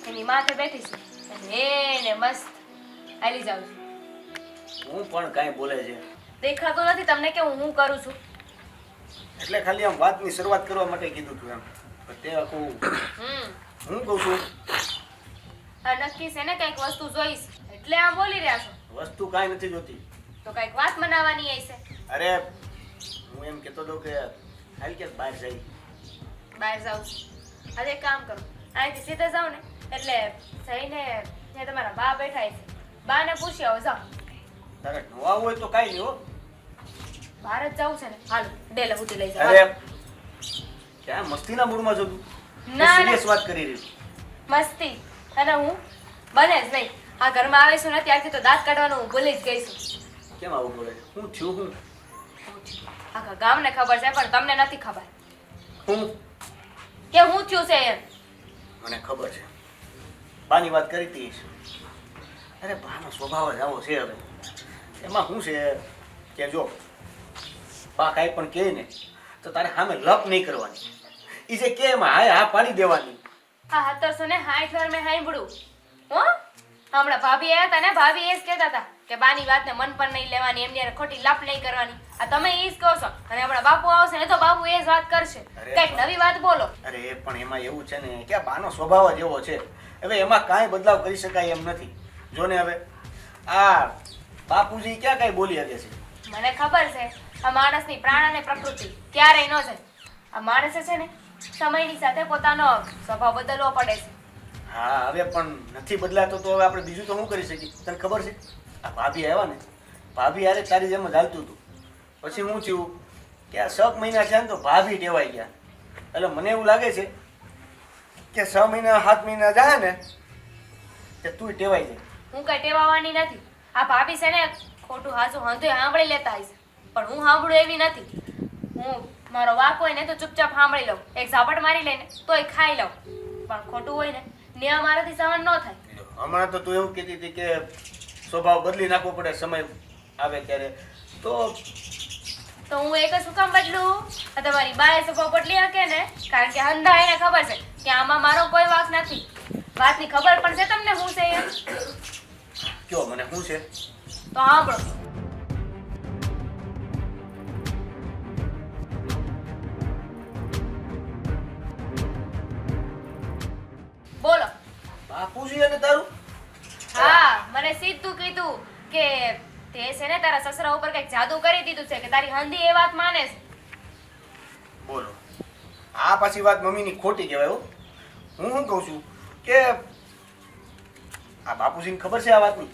એની માથે બેઠી છું અને એને મસ્ત હાલી જાઉં છું.
હું પણ કાંઈ બોલે છે
દેખાતું નથી તમને કે હું શું કરું છું?
એટલે ખાલી આમ વાતની શરૂઆત કરવા માટે કીધું તું એમ. પણ તે આખું હું કહું છું
આ નક્કી છે ને કંઈક વસ્તુ જોઈશ એટલે આમ બોલી રહ્યા છો.
વસ્તુ કાંઈ નથી જોતી.
તો કંઈક વાત મનાવવાની હશે.
અરે હું એમ કહેતો હતો કે હાલ કે બહાર જઈ.
બહાર જાઉં છું. આજે એક કામ કરો, અહીંથી સીધા જાઓ ને એટલે જઈને ત્યાં તમારા બા બેઠા છે, બાને પૂછી આવો. જાઓ.
તારે નવા હોય તો કાંઈ નહીં હો.
બહાર જ જવું છે ને, હાલો ડેલે ઉઠી લઈ જાઓ.
અરે ક્યાં મસ્તીના મૂડમાં જો તું?
ના,
સિરિયસ વાત કરી રહી છું.
મસ્તી અને હું બને જ નહીં. આ ઘરમાં આવે છું ને ત્યારથી તો દાંત કાઢવાનું હું ભૂલી જ ગઈ છું.
કેમ આવું બોલે? હું થયું હું?
આખા ગામને ખબર છે પણ તમને નથી ખબર
હું
કે હું થયું છે એમ.
મને ખબર છે. બાની વાત કરી હતી. અરે બાનો સ્વભાવ જ આવો છે. હવે એમાં શું છે કે જો બા કાંઈ પણ કહે ને તો તારે સામે લપ નહીં કરવાની. એ જે કે એમાં હા હા પાડી દેવાની.
આ 1760 વાર મેં સાંભળ્યું હો. હમણાં ભાભી આવ્યા હતા ને, ભાભી એ જ કહેતા હતા કે બાની વાતને મન પર નહીં લેવાની, એમની હારે ખોટી લપ નહીં કરવાની. આ તમે એ જ કહો છો અને હમણાં બાપુ આવશે ને તો બાપુ એ જ વાત કરશે. કંઈક નવી વાત બોલો.
અરે પણ એમાં એવું છે ને કે આ બાનો સ્વભાવ જ એવો છે. હવે એમાં કાંઈ બદલાવ કરી શકાય એમ નથી. જો ને હવે આ બાપુજી ક્યાં કાંઈ બોલી શકે છે?
મને ખબર છે આ માણસની પ્રાણ અને પ્રકૃતિ ક્યારેય ન જાય. આ માણસે છે ને સમયની સાથે પોતાનો સ્વભાવ બદલવો પડે છે.
હા હવે પણ નથી બદલાતો તો હવે આપણે બીજું તો શું કરી શકીએ? તને ખબર છે આ ભાભી આવ્યા ને, ભાભી યારે તારી જેમ જ હાલતું હતું. પછી હું થયું કે આ 6 મહિના છે ને તો ભાભી ટેવાઈ ગયા. એટલે મને એવું લાગે છે કે 6 મહિના 7 મહિના જાય ને કે તું ટેવાઈ જાય.
હું કઈ ટેવાવાની નથી. આ ભાભી છે ને ખોટું હાચું હંધુય સાંભળી લેતા હશે પણ હું સાંભળું એવી નથી. હું મારો વાક હોય ને તો ચૂપચાપ સાંભળી લઉં, એક ઝાપટ મારી લઈને તોય ખાઈ લઉં, પણ ખોટું હોય ને ને મારાથી સહન ન થાય.
હમણાં તો તું એવું કહેતી હતી કે સ્વભાવ બદલી નાખવો પડે સમય આવે ત્યારે. તો
તો હું એક જ શું કામ બદલું? આ તમારી બાએ સોફો બદલી શકે ને, કારણ કે હંધા એને ખબર છે કે આમાં મારો કોઈ વાંક નથી. વાતની ખબર પણ છે તમને શું છે એમ?
કયો મને શું છે?
તો સાંભળો. બોલો.
બાપુજી અને તારું?
હા, મને સીધું કીધું કે તે છે ને તારા સસરા ઉપર કઈક જાદુ કરી દીધું છે કે તારી હંધી એ વાત માને છે.
બોલો, આ પાછી વાત મમ્મીની ખોટી કહેવાય હો. હું શું કહું છું કે આ બાપુજીને ખબર છે આ વાતની?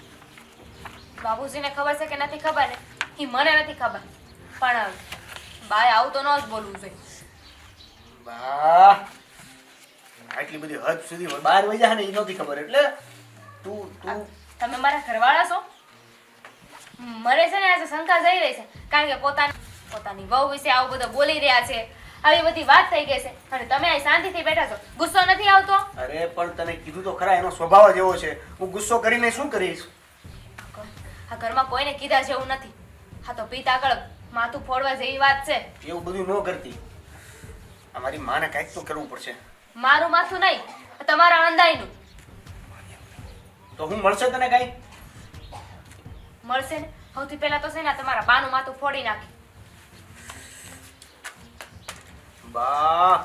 બાબુજીને ખબર છે કે નથી ખબર ને એ મને નથી ખબર, પણ બાય આવું તો ન જ બોલવું જોઈએ.
બા આટલી બધી હદ સુધી બહાર વહી જાય ને એ નહોતી ખબર, એટલે તું
તમે મારા ઘરવાળા છો? મને છે ને આજે શંકા જઈ રહી છે, કારણ કે પોતાની વહુ વિશે આવું બધું બોલી રહ્યા છે, આવી બધી વાત થઈ ગઈ છે, અને તમે અહીં શાંતિથી બેઠા છો. ગુસ્સો નથી આવતો?
અરે પણ તને કીધું તો ખરા, એનો સ્વભાવ જ એવો છે. હું ગુસ્સો કરીને શું કરીશ?
આ ઘરમાં કોઈને કીધા જેવું નથી. હા તો પિતા આગળ માથું ફોડવા જેવી વાત છે.
એવું બધું ન કરતી. અમારી માને કાંઈક તો કરવું પડશે.
મારું માથું નહીં, તમારા અંધાઈનું.
તો હું મળશે તને કાંઈ?
મળશે ને. સૌથી પહેલા તો છે ને તમારા બાનું માથું ફોડી નાખી.
બા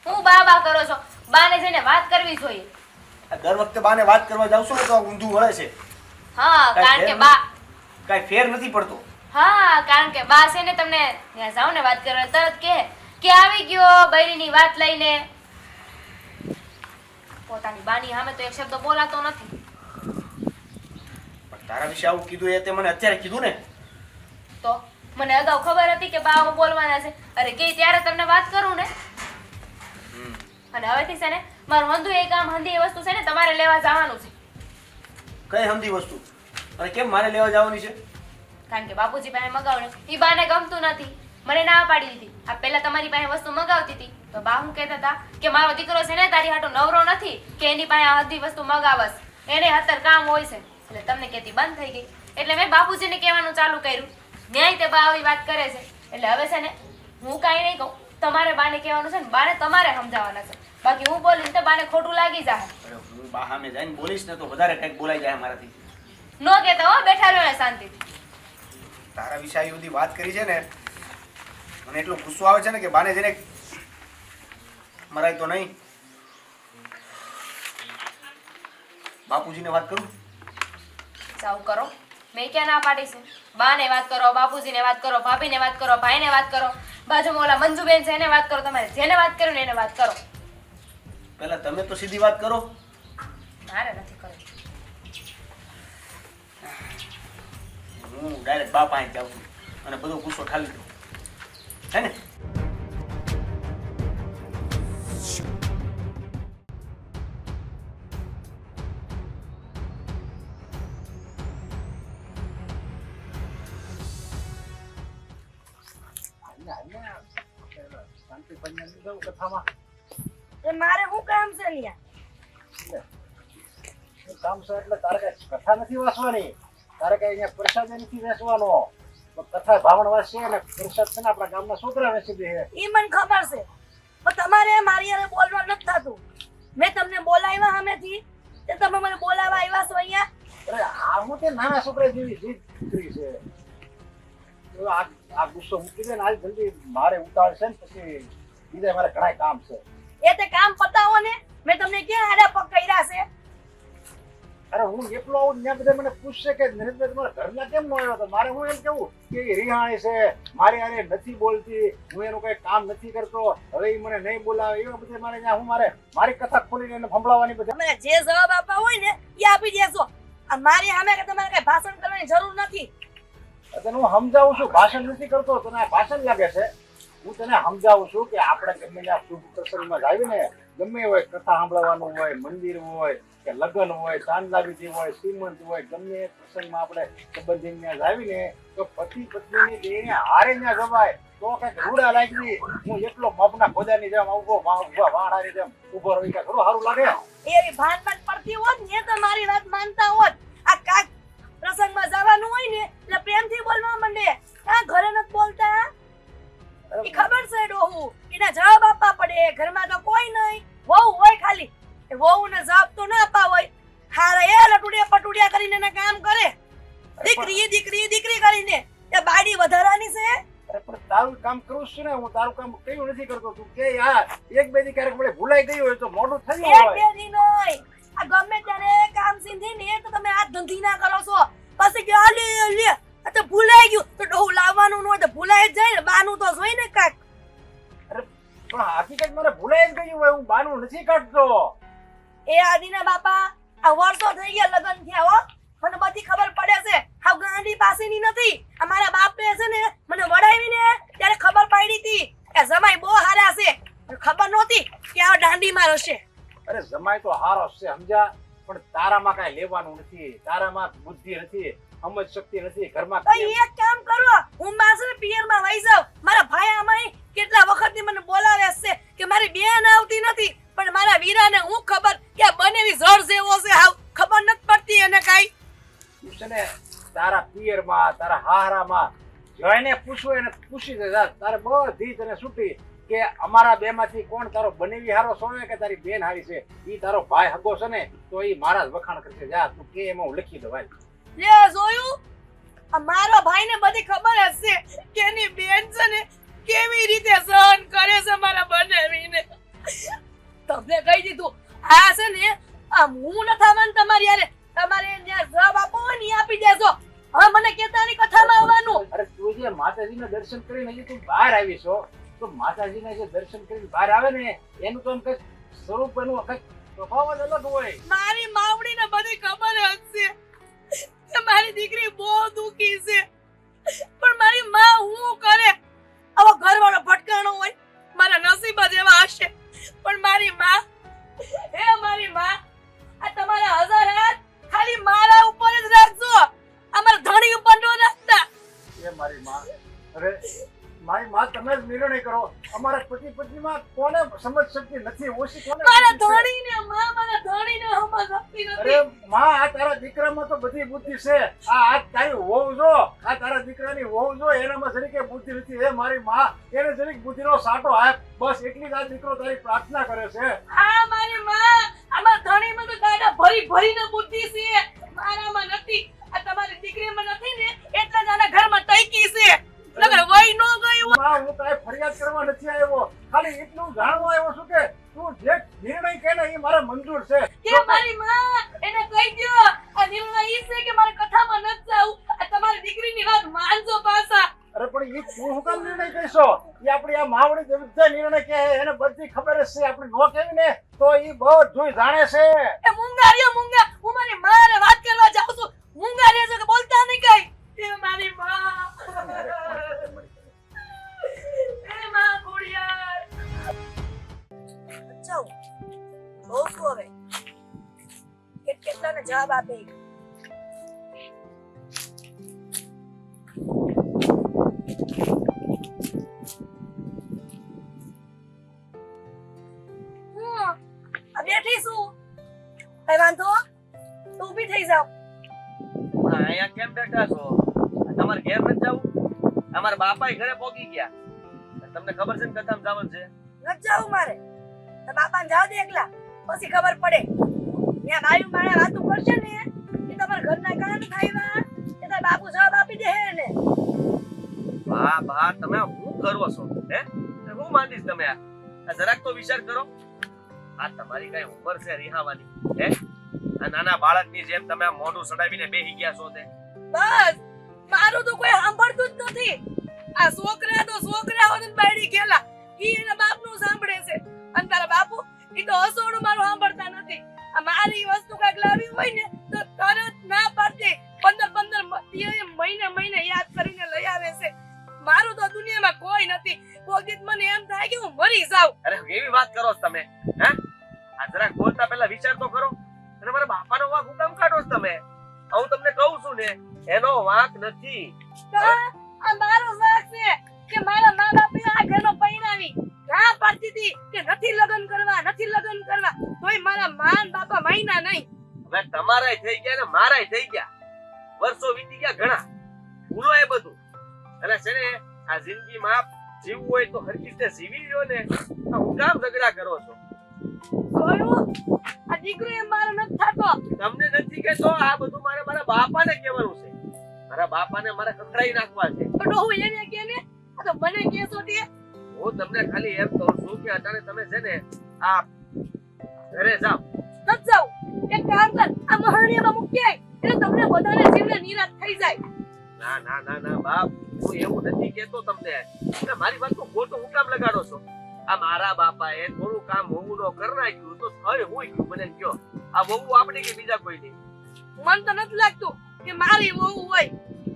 હું બા કરો છો? બાને જઈને વાત કરવી જોઈએ.
આ દર વખતે બાને વાત કરવા જાવ છો ને તો ઊંધું વળે છે.
હા,
કાંઈ
કારણ કે
ફેર
બા
કાંઈ ફેર નથી પડતો.
હા, કારણ કે બા છે ને તમને ત્યાં જાવ ને વાત કરવા તરત કે આવી ગયો બૈરીની વાત લઈને. પોતાની બાની સામે તો એક શબ્દ બોલાતો નથી.
પણ તારા વિશે આવું કીધું એ તે મને અત્યારે કીધું ને.
તો મને અગાઉ ખબર હતી કે બા આવું બોલવાના છે. અરે કે ત્યારે તમને વાત કરું ને. અને હવેથી છે ને મારું હંધું એ કામ હંધી એ વસ્તુ છે ને તમારે લેવા જવાનું છે.
કઈ હમદી વસ્તુ? અને કેમ મારે લેવા જવાની છે?
કારણ કે બાપુજી પાસે મગાવને ઈ બાને ગમતું નથી. મને ના પાડી દીધી. આ પહેલા તમારી પાસે વસ્તુ મગાવતી હતી તો બા હું કહેતા હતા કે મારો દીકરો છે ને તારી હાટો નવરો નથી કે એની પાસે આ બધી વસ્તુ મગાવસ, એને અત્યારે કામ હોય છે. એટલે તમને કહેતી બંધ થઈ ગઈ. એટલે મેં બાપુજીને કહેવાનું ચાલુ કર્યું. ન્યાય તે બા આવી વાત કરે છે. એટલે હવે છે ને હું કાંઈ નહીં કહું, તમારે બાને કહેવાનું છે ને બાને તમારે સમજાવવાના છે. બાકી હું બોલીને તો બાને ખોટું લાગી જાય.
અરે હું બા સામે જઈને બોલીશ ને તો વધારે કંઈક બોલાઈ જાય મારાથી.
નો કહેતા હો, બેઠા રહ્યો ને શાંતિથી.
તારા વિશે આવી બધી વાત કરી છે ને, મને એટલો ગુસ્સો આવે છે ને કે બાને જઈને મરાય તો નહીં. બાપુજીને વાત કરું?
જાવ કરો. મેં ક્યાં ના પાડી છે? બાને વાત કરો, બાપુજીને વાત કરો, ભાભીને વાત કરો, ભાઈને વાત કરો, બાજુમાં ઓલા મંજુબેન છે એને વાત કરો. તમારે જેને વાત કરવી ને એને વાત કરો.
પહેલા તમે તો સીધી વાત કરો.
મારે નથી કરવી.
હું ડાયરેક્ટ બા પાસે જાઉં છું અને બધો ગુસ્સો ઠાલી દઉં, હે ને?
એ મારે શું કામ છે લ્યા?
કામ છે એટલે તારે કઈ કથા નથી વાંચવાની, તારે કઈ અહીંયા પ્રસાદ નથી વેચવાનો. કથા ભાવણ વાંચશે ને પ્રસાદ છે ને આપણા ગામના છોકરા વેચી દે.
ઈ મને ખબર છે, પણ તમારે મારી હારે બોલવા નથી થતું. મેં તમને બોલાવ્યા સામેથી, તે તમે મને બોલાવવા આવ્યા છો અહીંયા.
અરે આ હું તે નાના છોકરા જેવી જીદ દીકરી છે. આ ગુસ્સો મૂકી દે ને આજ જલ્દી, મારે ઉતાવળ છે ને પછી બીજા મારે ઘણા કામ છે.
એ તે કામ પતાવો ને. મેં તમને ક્યાં આડા પગ કર્યા છે?
અરે હું એકલો આવું ત્યાં બધા મને પૂછશે કે નરેન્દ્ર તમારા ઘરના કેમ ન આવ્યો? તો મારે હું એમ કેવું કે એ રિહાણી છે, મારી હારે નથી બોલતી, હું એનું કઈ કામ નથી કરતો, હવે એ મને નહીં બોલાવે, એવા બધે મારે ત્યાં હું મારી કથા ખોલીને એને સંભળાવવાની બધી.
તમે જે જવાબ આપવા હોય ને એ આપી દેશો. આ મારી સામે કે તમારે કઈ ભાષણ કરવાની જરૂર નથી.
તને હું સમજાવું છું, ભાષણ નથી કરતો, તને આ ભાષણ લાગે છે. હું તને સમજાવું છું કે આપણે ગમે ત્યાં શુભ પ્રસંગમાં આવીને ગમે હોય, કથા સાંભળવાનું હોય, મંદિર હોય કે લગ્ન હોય, ચાંદલા વિધિ હોય, શ્રીમંત હોય, ગમે એ પ્રસંગમાં આપણે સંબંધી ત્યાં આવીને તો પતિ પત્નીની બેને હારે ત્યાં જવાય. તો કઈક રૂડા લાગી હું એકલો મપના ખોદાની જેમ ઉભા વાણાની જેમ ઉભો રહી કે થોડું સારું લાગે?
એવી ભાન પડતી હોત ને તો મારી વાત માનતા હોત. આ કાક પ્રસંગમાં જવાનું હોય ને એટલે પ્રેમથી બોલવા માંડે. આ ઘરે નથી બોલતા. ઈ ખબર છે ડોહુ, એના જવાબ આપવા પડે. ઘરમાં તો કોઈ નહીં, વહુ હોય ખાલી. એ વહુને જવાબ તો ના આપવા હોય. હારા એ લટુડિયા પટુડિયા કરીને એના કામ કરે. દીકરી દીકરી દીકરી કરીને એ બાડી વધારાની છે.
અરે પણ તારું કામ કરું છું ને, હું તારું કામ કયું નથી કરતો. તું કે યાર એક બે દી ક્યારેક મને ભૂલાઈ ગયું હોય તો મોઢું થયું
એક
હોય.
બે દી નહીં, આ ગમે ત્યારે કામ સીંધી ને તો તમે આ ધંધી ના કરો છો. પછી કે લે લે આ તો ભૂલાઈ ગયું તો ડોહુ લાવવાનું ન હોય તો ભૂલાઈ જ જાય ને. બાનું તો જોઈ ને કાક.
અરે પણ હકીકત મને ભૂલાઈ જ ગયું હોય, હું બાનું નથી કાઢતો.
એ આદિના બાપા, આ વર્ષો થઈ ગયા લગ્ન થયા હો. મને બધી ખબર પડે છે. હાવ ગાંડી પાસેની નથી. અમારા બાપે છે ને મને વડાવીને ત્યારે ખબર પડી હતી કે જમાઈ બહુ હારા છે. ખબર નહોતી કે આ દાંડીમાં રહેશે.
અરે જમાય તો હારો છે સમજ્યા, પણ તારામાં કાંઈ લેવાનું નથી. તારામાં બુદ્ધિ નથી, સમજ શક્તિ નથી. ઘરમાં
તો એક કામ કરો, હું માસરે પિયરમાં વહી જાઉં. મારા ભાઈ આમાં કેટલા વખતથી મને બોલાવે છે કે મારી બેન આવતી નથી, પણ મારા વીરાને હું ખબર કે આ બનેવી જળ જેવો છે. હાવ ખબર નથી પડતી એને કાંઈ.
તું છે ને તારા પિયરમાં તારા હારામાં જઈને પૂછવું એને પૂછી દે. તારે બધી તને છૂટી કે અમારા બે માંથી કોણ તારો બનેવી હારો સોને કે તારી બેન હારી છે. ઈ તારો ભાઈ હગો છે ને તો ઈ મારા જ વખાણ કરશે. જા તું કે એમાં હું લખી દઉં.
લે જોયું, આ મારો ભાઈને બધી ખબર હશે કે એની બેન છે ને કેવી રીતે સહન કરે છે મારા બનેવીને. તમને કહી દીધું આ છે ને આ હું ન થવાનું તમારી યારે. તમારે જ્યાં જવાબ આપો હોય ને ઈ આપી દેજો. હવે મને કેતાની કથામાં આવવાનું.
અરે તું જે માતાજીના દર્શન કરીને હજી તું બહાર આવી છો તો માતાજીના જે દર્શન કરીને બહાર આવે ને એનું તો આમ કંઈક સ્વરૂપ એનું કંઈક સ્વભાવ જ અલગ હોય.
મારી માવડીને બધી ખબર હશે કે મારી દીકરી બહુ દુખી છે, પણ મારી માં હું કરે. આવો ઘરવાળો ભટકાણો હોય મારા નસીબ જ એવા હશે. પણ મારી માં, હે મારી માં, આ તમારા 1000 હાથ ખાલી મારા ઉપર જ રાખજો. અમારા ધણી ઉપર ન રાખતા.
એ મારી માં, અરે મારી માં તમે જ નિર્ણય કરો. અમારા પતિ પત્નીમાં કોને સમજ શક્તિ નથી, ઓછી કોને
મારા
બુદ્ધિ છે?
ધણીને માં, મારા ધણીને સમજ આપતી
અરે
નથી.
માં, આ તારા દીકરામાં તો બધી બુદ્ધિ છે. આ તારી વહુ જો, આ તારા દીકરાની વહુ જો, એનામાં જરીકે બુદ્ધિ નથી. એ મારી માં, એને જરીક બુદ્ધિનો સાટો આપ. બસ એટલી જ આ દીકરો તારી પ્રાર્થના કરે છે.
હા મારી માં, અમારા ધણીમાં તો ગાડા ભરી ભરીને બુદ્ધિ છે, મારામાં નથી. આ તમારી દીકરીમાં નથી ને એટલે જ આના ઘરમાં ટઈકી છે. નકર વઈ નો ગઈ હોત.
માં, હું કાંઈ ફરિયાદ કરવા નથી આવ્યો, ખાલી એટલું જાણવા આવ્યો છું કે તું જે નિર્ણય કે ને એ મારે મંજૂર છે.
કે મારી માં એને કહી દો આ નિર્ણય ઈ છે કે મારે કથામાં ન જાવું. આ તમારી દીકરીની વાત માનજો પાછા.
અરે પણ ઈ તું શું કામ નિર્ણય કહીશો? એ આપણી આ માવડી વિરુદ્ધ નિર્ણય કે એને બધી ખબર જ છે. આપણે નો કહેવી ને તો ઈ બધું જાણે છે.
એ મૂંગારીઓ મૂંગા, હું મારી માને વાત કરવા જાઉં છું. મૂંગારીઓ છો કે બોલતા નહીં કઈ. એ મારી માં, એ માં ખોડિયાર. જાઉં બહુ શું હવે કેટલાને જવાબ આપે. બેઠી છું, કઈ વાંધો? તું ઊભી થઈ જાવ.
પણ અહીંયા કેમ બેઠા છો? તમારે ઘેર નથી જવું? અમારા બાપાએ ઘરે પહોંચી ગયા. તમને ખબર છે ને કથામાં જવાનું છે?
નથી જાવું મારે. તો બાપાને જાવ દે એકલા, પછી ખબર પડે. ત્યાં બાયું મારા વાતું કરશે ને કે તમારા ઘરના કામ થાય કે તારા બાપુ જવાબ આપી દે ને.
વાહ બા, તમે શું કરો છો? હે હું માંડીશ તમે આ જરાક તો વિચાર કરો. આ તમારી કઈ ઉંમર છે રિહાવાની? હે આ નાના બાળકની જેમ તમે આ મોઢું સડાવીને બેહી ગયા છો તે?
બસ મારું તો કોઈ સાંભળતું જ નથી. આ છોકરા તો છોકરા હોત બાયડી ગયેલા, ઈ એના બાપનું સાંભળે છે. અને તારા બાપુ ઈ તો હસોડું મારું સાંભળતા નથી. આ મારી વસ્તુ કાંઈક લાવી હોય ને તો તરત ના પાડે. 15 મહિને યાદ કરીને લઈ આવે છે. મારું તો દુનિયામાં કોઈ નથી. કોઈ દિવસ મને એમ થાય કે હું મરી જાઉં.
અરે કેવી વાત કરો છો તમે? હે આ જરાક બોલતા પહેલા વિચાર તો કરો. અને મારા બાપાનો વાંક હું કામ કાઢો છો તમે? હું તમને કહું છું ને, એનો વાંક નથી.
આ મારો વાંક છે કે મારા મા બાપે આ ઘરનો પૈણાવી ના પાડતી હતી કે નથી લગ્ન કરવા. તોય મારા મા ને બાપા મહિના નહીં.
હવે તમારાય થઈ ગયા ને મારાય થઈ ગયા. વર્ષો વીતી ગયા ઘણા. ભૂલો એ બધું. અને છે ને આ જિંદગીમાં જીવવું હોય તો હરખી રીતે જીવી લ્યો ને. આ હું કામ ઝઘડા કરો છો?
જોયું? આ દીકરો એ મારો નથી થતો.
તમને નથી કહેતો, આ બધું મારે મારા બાપાને કહેવાનું છે. મારા બાપાને મારે ખખડાઈ નાખવા છે.
તો ડોહું એને કે ને આ તો મને કેસો તે.
હું તમને ખાલી એમ કહું છું કે અત્યારે તમે છે ને આ ઘરે જાઓ.
નથી જાઉં. એક કામ કર, આ મહાણીયામાં મૂકી આય એટલે તમને બધાને જીવને નિરાશ થઈ જાય.
ના ના ના ના બાપ, હું એવું નથી કહેતો તમને. એટલે મારી વાત તો ખોટું હું કામ લગાડો છો? આ મારા બાપાએ થોડું કામ હોવું નો કરી નાખ્યું તો હવે હું ગયું મને કયો. આ વહુ આપણી કે બીજા કોઈ નહીં?
મન તો નથી લાગતું કે મારી વહુ હોય.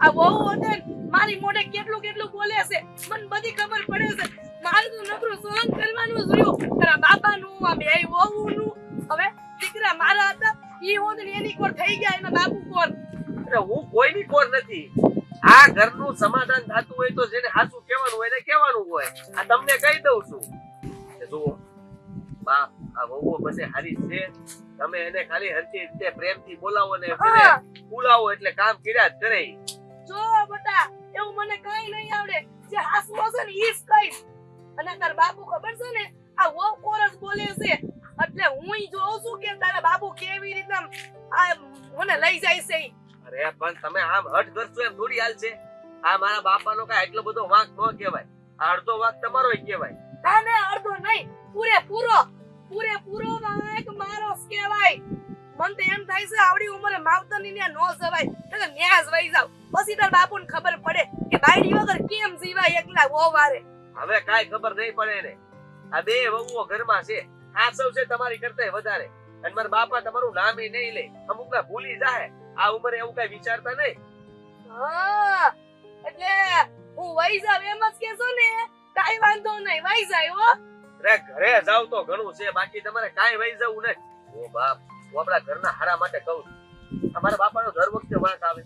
આ વહુ હોતે મારી મોઢે કેટલું કેટલું બોલે છે, મને બધી ખબર પડે છે. મારે તો નકરું સહન કરવાનું જ રહ્યું. તારા બાપાનું, આ બે વહુનું. હવે દીકરા મારા હતા, ઈ હોત ને એની કોર થઈ ગયા, એના બાપુ કોર.
એટલે હું કોઈની કોર નથી. આ ઘરનું સમાધાન થતું હોય તો જેને હાચું કહેવાનું હોય એને કહેવાનું હોય. આ તમને કહી દઉં છું. કે જુઓ બાપ, આ વહુઓ બંને હારી છે. તમે એને ખાલી હરખી રીતે પ્રેમથી બોલાવો ને બોલાવો એટલે કામ કર્યા જ કરે.
જો બટા, એવું મને કઈ નહીં આવડે. જે હાસુ હશે ને ઈ જ કહીશ. અને તાર બાપુ ખબર છે ને આ વહુ કોરસ બોલે છે એટલે હું જોઉં છું કે તારા બાપુ કેવી રીતના આ મને લઈ જાય છે ઈ.
અરે પણ તમે આમ હટ કરશો એમ થોડી હાલ છે. આ મારા બાપાનો કાંઈ એટલો બધો વાંક ન કહેવાય. આ અડધો વાંક તમારોય કહેવાય.
ના ના, અડધો નહીં, પૂરેપૂરો વાંક મારો જ કહેવાય. મન તો એમ થાય છે આવડી ઉંમરે માવતરની ને નો જવાય એટલે ન્યા જ વઈ જાવ. પછી તાર બાપુને ખબર પડે કે બાયડી વગર કેમ જીવાય એકલા વહુ વારે.
હવે કાંઈ ખબર નહીં પડે ને. આ બે વહુઓ ઘરમાં છે, આ સૌ છે તમારી કરતા વધારે. અને મારા બાપા તમારું નામ નહીં લે, અમુક ના ભૂલી જાય. આ ઉંમરે એવું કઈ વિચારતા નહીં.
હા, એટલે હું વઈ જાવ એમ જ કેસો ને? કાઈ વાંધો નહીં, વઈ જાય હો.
અરે ઘરે જાવ તો ઘણું છે, બાકી તમારે કાંઈ વઈ જવું નહીં. ઓ બાપ, હું આપણા ઘરના હારા માટે કહું છું. અમારા બાપાનો દર વખતે વાંક આવે.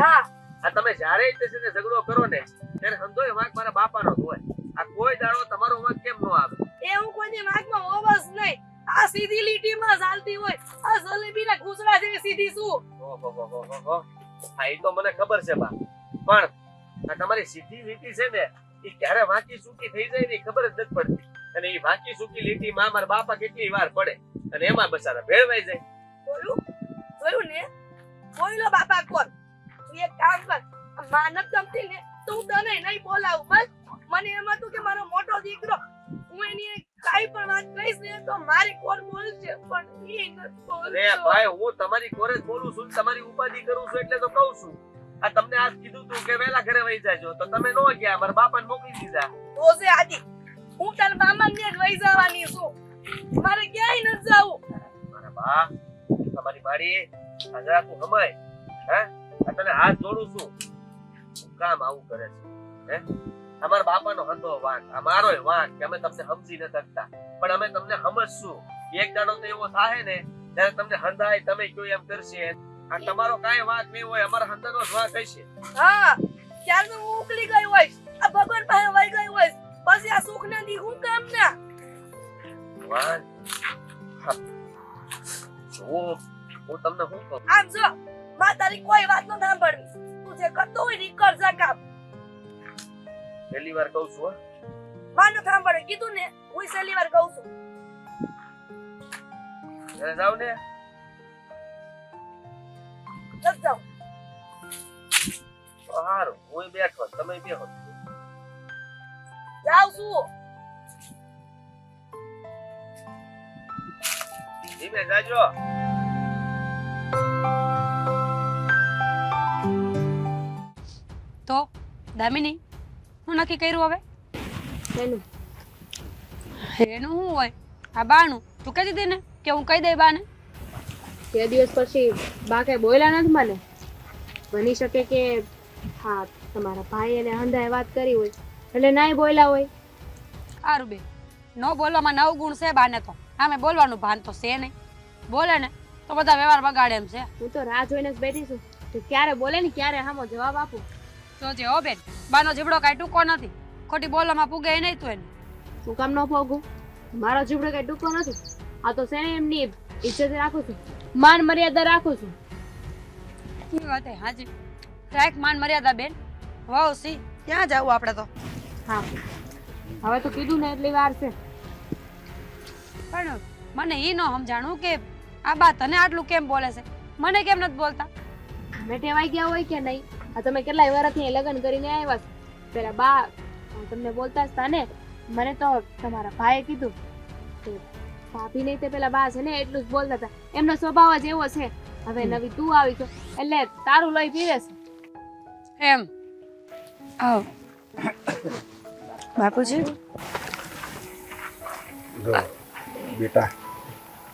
હા,
આ તમે જ્યારે તે છે ને ઝઘડો કરો ને ત્યારે સમજો વાંક મારા બાપાનો જ હોય. આ કોઈ દાડો તમારો વાંક કેમ ન આવે?
એ હું કોઈની વાંકમાં હોવ જ નહીં. આ સીધી લીટીમાં ચાલતી હોય. આ જલેબીના ઘૂસડા જેવી સીધી શું?
ઓહોહોહોહો. હા, એ તો મને ખબર છે બા. પણ આ તમારી સીધી લીટી છે ને એ ક્યારે વાંકી સૂકી થઈ જાય ને એ ખબર જ નથી પડતી. અને એ વાંકી સૂકી લીટીમાં મારા બાપા કેટલી વાર પડે અને એમાં બસારા ભેળવાઈ જાય.
જોયું ને? બોયલો બાપા કોણ? તું એક કામ કર, માં નથી ગમતી ને તો હું તને નહીં બોલાવું. બસ મને એમ હતું કે મારો મોટો દીકરો, હું એની કાઈ પણ વાત કહીશ ને તો મારી કોણ બોલશે, પણ એ નથી બોલતો.
અરે ભાઈ, હું તમારી કોરે જ બોલું છું, તમારી ઉપાધિ કરું છું એટલે તો કહું છું. આ તમને આજ કીધું તું કે વહેલા ઘરે વહી જાજો તો તમે નો ગયા, મારા બાપાને મોકલી દીધા.
તો છે આદિ, હું તાર મામાને જ વહી જવાની છું. મારે ક્યાંય નથી જાવું.
મારા બા, તમારી માડી આજરા તું હમાય. હે, આ તને હાથ જોડું છું. શું કામ આવું કરે છે? હે, અમારા બાપાનો હતો વાંક, અમારોય વાંક કે અમે તમને સમજી ન શકતા, પણ અમે તમને સમજશું. એક દાડો તો એવો થાય ને ત્યારે તમને હંધાય, તમે કયો એમ કરશે. આ તમારો કાંઈ વાંક નહીં હોય, અમારા હંધાનો જ વાંક હશે.
હા, ત્યારે તો હું ઉકળી ગઈ હોઈશ, આ ભગવાન પાસે વહી ગઈ હોઈશ. પછી આ સુખ ના દી હું કામ ના?
વાંક જો હું તમને શું કહું?
આમ જો, માં તારી કોઈ વાત ન સાંભળવી. તું જે કરતો હોય ને કર જા કામ.
પહેલી વાર કહું છું.
માં ન સાંભળે કીધું ને, હું છેલ્લી વાર કહું છું.
ઘરે જાવ ને.
નથી જાઉં.
તો હારું, હું બેઠો તમે બેહો.
જાઉં છું.
ધીમે જાજો.
તો દામિની, હું નક્કી કર્યું હવે?
એનું
એનું શું હોય? આ બાનું તું કહી દીધી ને કે હું કહી દઈ બાને.
બે દિવસ પછી બા કઈ બોલ્યા નથી મને. બની શકે કે હા તમારા ભાઈ એને હંધાએ વાત કરી હોય એટલે નાય બોલ્યા હોય.
સારું બે, ન બોલવામાં 9 ગુણ છે બાને તો. આમે બોલવાનું ભાન તો છે નહીં. બોલે ને તો બધા વ્યવહાર બગાડે એમ છે.
હું તો રાહ જોઈને જ બેઠી છું તો ક્યારે બોલે ને ક્યારે હામો જવાબ આપું.
જોજે હો બેન, બાનો જીબડો કાંઈ ટૂંકો નથી. ખોટી બોલવામાં પૂગે એ નહીં તું એને.
હું કામ ન પોગું? મારો જીબડો કઈ ટૂંકો નથી. આ તો છે ને એમની ઇજ્જત રાખું છું, માન મર્યાદા રાખું છું.
એ વાત હાજી, રાખ માન મર્યાદા બેન. વાવ સી ક્યાં જાવું આપણે તો?
હા હવે તો કીધું ને એટલી વાર છે.
પણ મને એ ન સમજાણું કે આ બા તને આટલું કેમ બોલે છે, મને કેમ નથી બોલતા?
તમે ટેવાઈ ગયા હોય કે નહીં? આ તમે કેટલાય વર્ષથી લગ્ન કરીને આવ્યા છો. પેલા બા તમને બોલતા જ હતા ને. મને તો તમારા ભાઈએ કીધું કે ભાભી નહીં તે પેલા બા છે ને એટલું જ બોલતા હતા. એમનો સ્વભાવ જ એવો છે. હવે નવી તું આવી છો એટલે તારું લોહી પીવે છે.
એમ આવ બાપુજી.
જો બેટા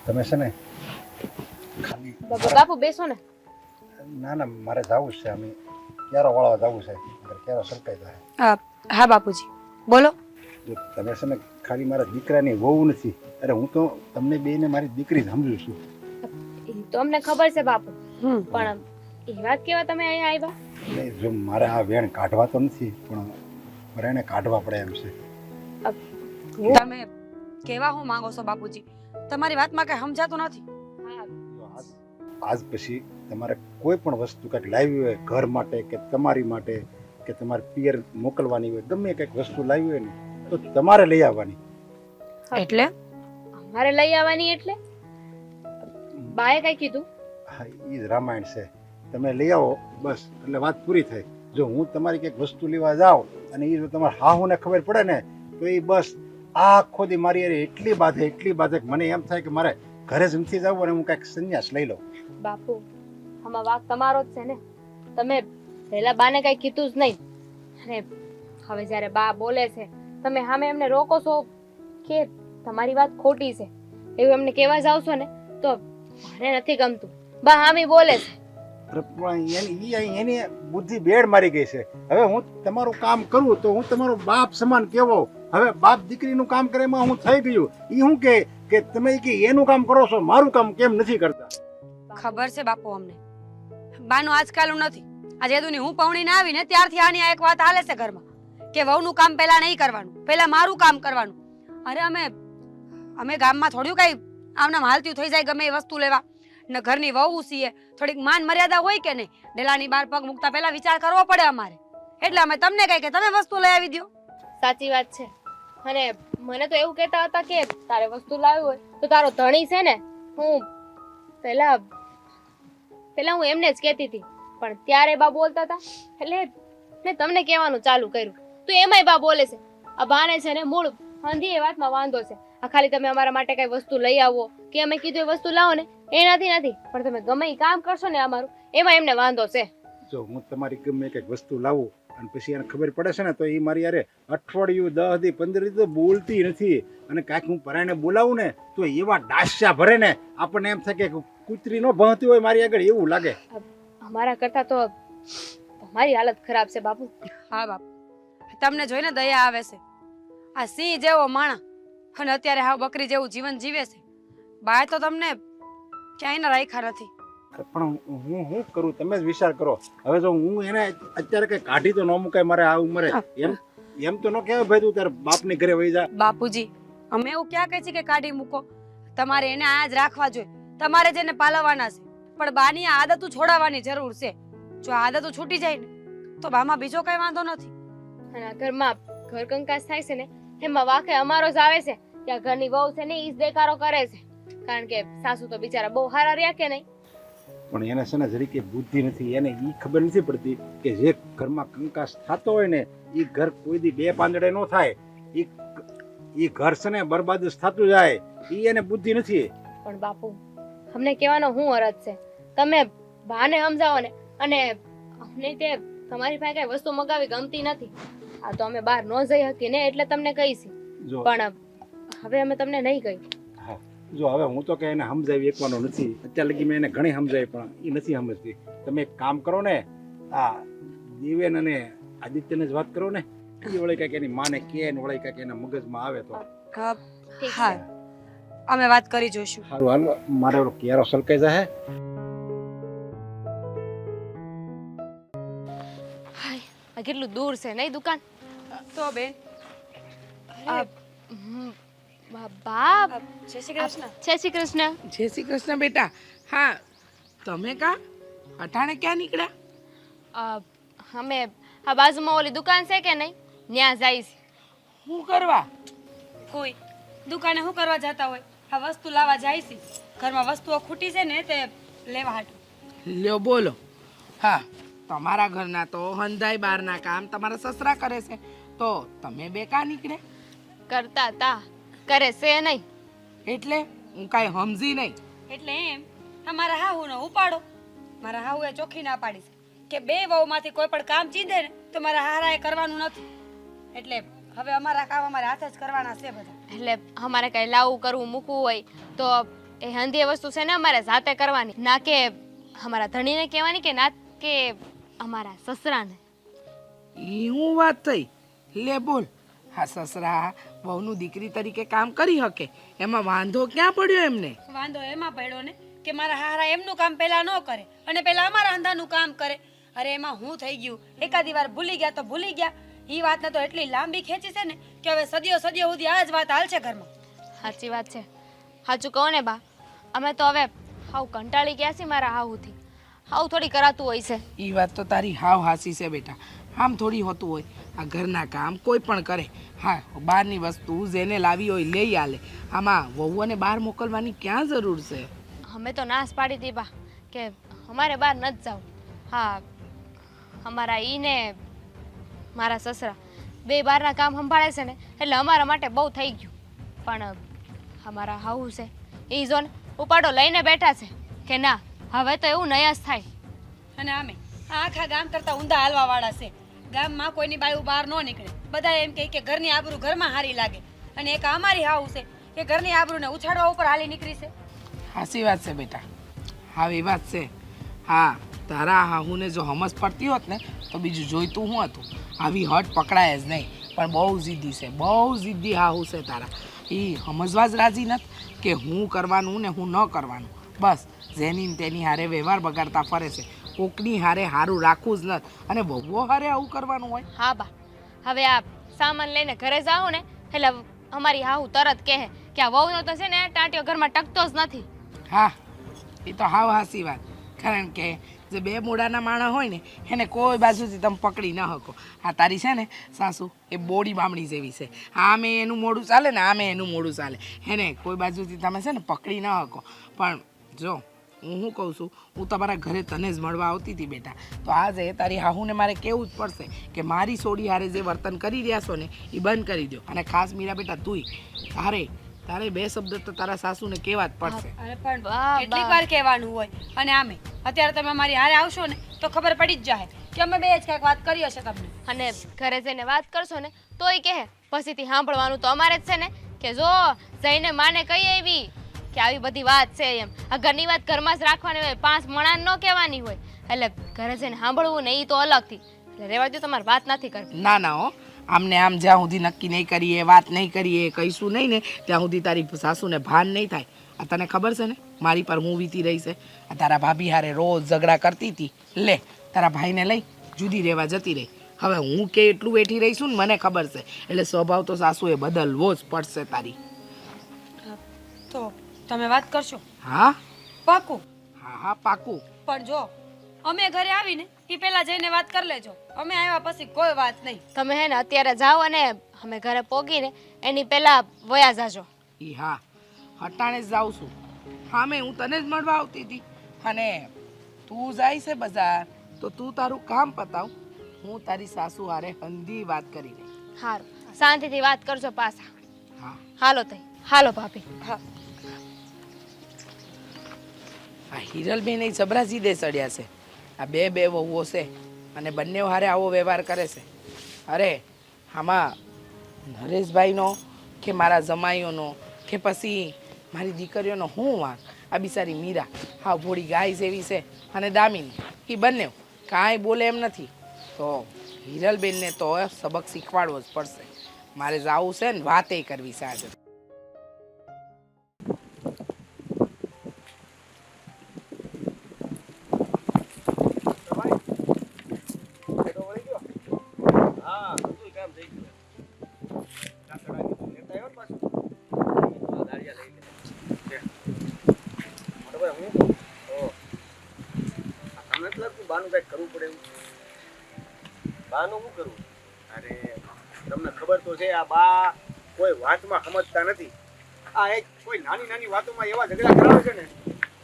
તમે છે ને ખાલી
બાપુ બેસો ને.
ના ના મારે જવું છે. અમે ક્યારો વાળવા જવું છે. ક્યારો સરકાઈ જાય.
હા બાપુજી બોલો.
જો તમે છે ને ખાલી મારા દીકરાની વહુ નથી. અરે હું તો તમને બેને મારી દીકરી સમજુ છું.
એ તો અમને ખબર છે બાપુ, પણ એ વાત કેવા તમે અહીંયા આવ્યા?
એટલે જો મારે આ વેણ કાઢવા તો નથી પણ મારે એને કાઢવા પડે એમ છે.
તમે કેવા હું માંગો છો બાપુજી? તમારી વાતમાં કઈ સમજાતું નથી.
જો આજ પછી તમારે કોઈ પણ વસ્તુ કંઈક લાવી હોય ઘર માટે કે તમારી માટે કે તમારે પિયર મોકલવાની હોય, ગમે કંઈક વસ્તુ લાવી હોય ને તો તમારે લઈ આવવાની.
એટલે
અમારે લઈ આવવાની એટલે? બાએ કઈ કીધું?
હા એ જ રામાયણ છે. તમે લઈ આવો બસ એટલે વાત પૂરી થઈ. જો હું તમારી કંઈક વસ્તુ લેવા જાઉં અને એ જો તમારે હાહુને ખબર પડે ને તો એ બસ આખો દી મારી યાર એટલી બાધે કે મને એમ થાય કે મારે ઘરે જ નથી જવું અને હું કંઈક સંન્યાસ લઈ લઉં.
બાપુ આમાં વાક તમારો જ છે ને. તમે પહેલા બાને કઈ કીધું જ નહીં અને હવે જ્યારે બા બોલે છે તમે સામે એમને રોકો છો કે તમારી વાત ખોટી છે એવું એમને કહેવા જાવ છો ને તો મને નથી ગમતું. બા હામી બોલે છે.
એની બુદ્ધિ બેડ મારી ગઈ છે. હવે હું તમારું કામ કરું તો હું તમારો બાપ સમાન કેવો. હવે બાપ દીકરીનું કામ કરે એમાં હું થઈ ગયું. એ હું કે તમે કે એનું કામ કરો છો મારું કામ કેમ નથી કરતા?
ખબર છે બાપુ અમને બાનું આજકાલનું નથી. આ જેદુની હું પૌણીને આવીને ત્યારથી આની આ એક વાત હાલે છે ઘરમાં કે વહુનું કામ પહેલા નહીં કરવાનું, પહેલા મારું કામ કરવાનું. અરે અમે ગામમાં થોડું કઈ આમનામ હાલતું થઈ જાય ગમે એ વસ્તુ લેવા ને ઘરની વહુ છીએ થોડીક માન મર્યાદા હોય કે નહીં? ડેલાની બહાર પગ મૂકતા પહેલા વિચાર કરવો પડે અમારે. એટલે અમે તમને કહી કે તમે વસ્તુ લઈ આવી દો.
સાચી વાત છે. અને મને તો એવું કહેતા હતા કે તારે વસ્તુ લાવી હોય તો તારો ધણી છે ને હું પહેલા હું એમને જ કહેતી હતી પણ ત્યારે બા બોલતા હતા એટલે મેં તમને કહેવાનું ચાલુ કર્યું તો એમાંય બા બોલે છે. આ બાને છે ને મૂળ હંધી એ વાતમાં વાંધો છે. આ ખાલી તમે અમારા માટે કઈ વસ્તુ લઈ આવો કે અમે કીધું એ વસ્તુ લાવો ને એનાથી નથી પણ તમે ગમે એ કામ કરશો ને અમારું એમાં એમને વાંધો છે.
જો હું તમારી ગમે કંઈક વસ્તુ લાવું અને પછી એને ખબર પડે છે ને તો એ મારી યારે અઠવાડિયું 10 દી 15 દી તો બોલતી નથી. અને કાંઈક હું પરાયને બોલાવું ને તો એવા ડાસ્યા ભરે ને આપણને એમ થાય કે કૂતરી નો ભણતી હોય મારી આગળ એવું લાગે.
અમારા કરતા તો તમારી હાલત ખરાબ છે બાપુ.
હા બાપુ તમને જોઈને દયા આવે છે. આ સિંહ જેવો માણસ અને અત્યારે હા બકરી જેવું જીવન જીવે છે. બાય તો તમને ક્યાંય રાખ્યા નથી.
પણ હું કરું તમે જ વિચાર કરો. હવે જો હું એને અત્યારે કઈ કાઢી તો ન મુકાય મારે આ ઉંમરે. એમ તો ન કહેવાય ભાઈ તું તાર બાપની ઘરે વહી જા.
બાપુજી અમે એવું ક્યાં કહે છે કે કાઢી મૂકો? તમારે એને આ જ રાખવા જોઈએ. તમારે જેને પાલવવાના છે પણ બાની આ આદતો છોડાવવાની જરૂર છે. જો આ આદતો છૂટી જાય ને તો બામાં બીજો કઈ વાંધો નથી.
અને આ ઘરમાં ઘર કંકાસ થાય છે ને એમાં વાંકે અમારો જ આવે છે કે આ ઘરની વહુ છે ને ઈ જ દેખાડો કરે છે. કારણ કે સાસુ તો બિચારા બહુ હારા રહ્યા કે નહીં.
પણ એને છે ને જરીકે બુદ્ધિ નથી. એને ઈ ખબર નથી પડતી કે જે ઘરમાં કંકાસ થતો હોય ને એ ઘર કોઈ દી બે પાંદડે ન થાય. ઈ ઘર છે ને બરબાદ જ થતું જાય. ઈ એને બુદ્ધિ નથી.
પણ બાપુ અમને કહેવાનો શું અરજ છે? તમે બાને સમજાવો ને. અને અમને તે તમારી પાસે કઈ વસ્તુ મગાવી ગમતી નથી. આ તો અમે બહાર ન જઈ શકીએ ને એટલે તમને કહીશી. પણ હવે અમે તમને નહીં કહી.
હા જો હવે હું તો કે એને સમજાવી એકવાનો નથી. અત્યાર લગી મેં એને ઘણી સમજાવી પણ એ નથી સમજતી. તમે એક કામ કરો ને આ દિવેન અને આદિત્યને જ વાત કરો ને. એ વળી કાંઈક એની માને કે ને વળી કાંઈક એના મગજમાં આવે તો
હા અમે વાત કરી જોઈશું.
સારું હાલ મારે ઓલો કેરો સલકાઈ જાય.
આ કેટલું દૂર છે નહીં દુકાન?
તો બેન
બાપ
જય શ્રી કૃષ્ણ.
જય શ્રી કૃષ્ણ.
જય શ્રી કૃષ્ણ બેટા. હા તમે કા અટાણે ક્યાં નીકળ્યા?
અમે આ બાજુમાં ઓલી દુકાન છે કે નહીં ત્યાં જઈશ.
શું કરવા?
કોઈ દુકાને શું કરવા જતા હોય? આ વસ્તુ લાવવા જાય છે. ઘરમાં વસ્તુઓ ખૂટી છે ને તે લેવા હાટું.
લ્યો બોલો. હા, તમારા ઘરના તો હંધાઈ બહારના કામ તમારા સસરા કરે છે, તો તમે બે કા નીકળે?
કરતા તા કરે છે નહીં.
એટલે હું કાંઈ સમજી નહીં.
એટલે એમ અમારા હાહુનો ઉપાડો. મારા હાહુએ ચોખ્ખી ના પાડી છે કે બે વહુમાંથી કોઈ પણ કામ ચીંધે ને તો મારા હારાએ કરવાનું નથી. એટલે હવે અમારા કામ અમારે હાથે જ કરવાના છે બધા.
એટલે અમારે કઈ લાવવું કરવું મૂકવું હોય તો એ હંધી વસ્તુ છે ને અમારે જાતે કરવાની, ના કે અમારા ધણીને કહેવાની કે ના કે અમારા સસરાને.
ઈ હું વાત થઈ? લે બોલ. હા, સસરા વહુનું દીકરી તરીકે કામ કરી શકે, એમાં વાંધો ક્યાં પડ્યો એમને?
વાંધો એમાં પડ્યો ને કે મારા હારા એમનું કામ પહેલા ન કરે અને પહેલા અમારા હંધાનું કામ કરે. અરે એમાં હું થઈ ગયું, એકાદી વાર ભૂલી ગયા તો ભૂલી ગયા. એ વાતને તો એટલી લાંબી ખેંચી છે ને કે હવે સદીઓ સદીઓ સુધી આ જ વાત હાલશે ઘરમાં.
સાચી વાત છે. સાચું કહો ને બા, અમે તો હવે હાવ કંટાળી ગયા છીએ મારા હાઉથી. હાવ થોડી કરાતું હોય છે.
ઈ વાત તો તારી હાવ હાસી છે બેટા. આમ થોડી હોતું હોય. આ ઘરના કામ કોઈ પણ કરે. હા, બહારની વસ્તુ જેને લાવી હોય લઈ આલે. આમાં વહુઓને બહાર મોકલવાની ક્યાં જરૂર છે?
અમે તો નાશ પાડી હતી બા કે અમારે બહાર નથી જવું. હા, અમારા ઈને મારા સસરા બે બહારના કામ સંભાળે છે ને એટલે અમારા માટે બહુ થઈ ગયું. પણ અમારા હાઉ છે એ જો ને ઉપાડો લઈને બેઠા છે કે ના હવે તો એવું નયા જ થાય.
અને આમે આ આખા ગામ કરતા ઊંધા હાલવા વાળા છે. ગામમાં કોઈની બાયું બહાર ન નીકળે. બધા એમ કહે કે ઘરની આબરૂ ઘરમાં હારી લાગે. અને એક અમારી હાઉ છે કે ઘરની આબરૂને ઉછાળવા ઉપર હાલી નીકળી છે.
હાસી વાત છે બેટા, આવી વાત છે. હા, તારા હાહુને જો હમસ પડતી હોત ને તો બીજું જોઈતું શું હતું? આવી હટ પકડાય જ નહીં. પણ બહુ જિદ્દી છે, બહુ જિદ્દી હાહુ છે તારા. એ સમજવા જ રાજી નથી કે હું કરવાનું ને હું ન કરવાનું. બસ જેની ને તેની હારે વ્યવહાર બગાડતા ફરે છે. કોકની હારે હારું રાખવું જ નથી. અને બહુ હારે આવું કરવાનું હોય?
હા બા, હવે આ સામાન લઈને ઘરે જાઓ ને એટલે અમારી હાહુ તરત કહે કે આ વહુનો તો છે ને ટાંટિયો ઘરમાં ટકતો જ નથી.
હા, એ તો હાવ હાસી વાત. કારણ કે જે બે મૂળાના માણસ હોય ને એને કોઈ બાજુથી તમે પકડી ન શકો. આ તારી છે ને સાસુ એ બોડી બામણી જેવી છે. આમે એનું મોઢું ચાલે ને આમે એનું મોઢું ચાલે. એને કોઈ બાજુથી તમે છે ને પકડી ન શકો. પણ જો હું શું કહું છું, હું તમારા ઘરે તને જ મળવા આવતી હતી બેટા, તો આજે તારી હાહુને મારે કહેવું જ પડશે કે મારી સોડી હારે જે વર્તન કરી રહ્યા છો ને એ બંધ કરી દો. અને ખાસ મીરા બેટા તુંય તારે બે શબ્દ તો તારા સાસુને કહેવા જ પડશે.
અરે પણ
વાહ,
કેટલીક
વાહ.
વાર કહેવાનું હોય. અને આમે અત્યારે તમે અમારી હારે આવશો ને તો ખબર પડી જ જાય કે અમે બે જ કંઈક વાત કરી હશે તમને.
અને ઘરે જઈને વાત કરશો ને તોય કહે પછીથી સાંભળવાનું તો અમારે જ છે ને કે જો જઈને માને કહી આવી કે આવી બધી વાત છે એમ. આ ઘરની વાત ઘરમાં જ રાખવાની હોય, 5 મણાન ન કહેવાની હોય. એટલે ઘરે જઈને સાંભળવું ને એ તો અલગથી. એટલે રહેવા દો, તમારે વાત નથી કરવી.
ના ના હો, આમને આમ જ્યાં સુધી નક્કી નહીં કરીએ, વાત નહીં કરીએ, કહીશું નહીં ને ત્યાં સુધી તારી સાસુને ભાન નહીં થાય. આ તને ખબર છે ને મારી પર હું વીતી રહી છે. આ તારા ભાભી હારે રોજ ઝઘડા કરતી હતી. લે તારા ભાઈને લઈ જુદી રહેવા જતી રહી. હવે હું કે એટલું બેઠી રહીશું ને મને ખબર છે. એટલે સ્વભાવ તો સાસુએ બદલવો જ પડશે તારી.
તો તમે વાત કરશો?
હા
પાકું?
હા હા પાકું.
પણ જો અમે ઘરે આવીને એ પહેલા જઈને વાત કરી લેજો. અમે આવ્યા પછી કોઈ વાત નહીં.
તમે હે ને અત્યારે જાઓ અને અમે ઘરે પોગીને એની પહેલા વયા જાજો.
ઈ હા, હટાણે જ જાઉં છું. હા મેં હું તને જ મળવા આવતી હતી. અને તું જાય છે બજાર તો તું તારું કામ પતાવ, હું તારી સાસુ હારે હંધી વાત કરી રહી.
સારું, શાંતિથી વાત કરજો પાછા.
હા,
હાલો તઈ, હાલો ભાભી.
હા,
આ હિરલબેન એ જબરા જીદે ચડ્યા છે. આ બે વહુઓ છે અને બંને હારે આવો વ્યવહાર કરે છે. અરે આમાં નરેશભાઈનો કે મારા જમાઈઓનો કે પછી મારી દીકરીઓનો શું વાંક? આ બિચારી મીરા હા ભોળી ગાય જેવી છે અને દામિની એ બંને કાંઈ બોલે એમ નથી. તો હિરલબેનને તો સબક શીખવાડવો જ પડશે. મારે જવું છે ને વાતે કરવી છે આજે.
તમને જ લાગતું બાનું કંઈક કરવું પડે એવું?
બાનું શું કરવું?
અરે તમને ખબર તો છે આ બા કોઈ વાતમાં સમજતા નથી. આ એક કોઈ નાની નાની વાતોમાં એવા ઝઘડા કરાવે છે ને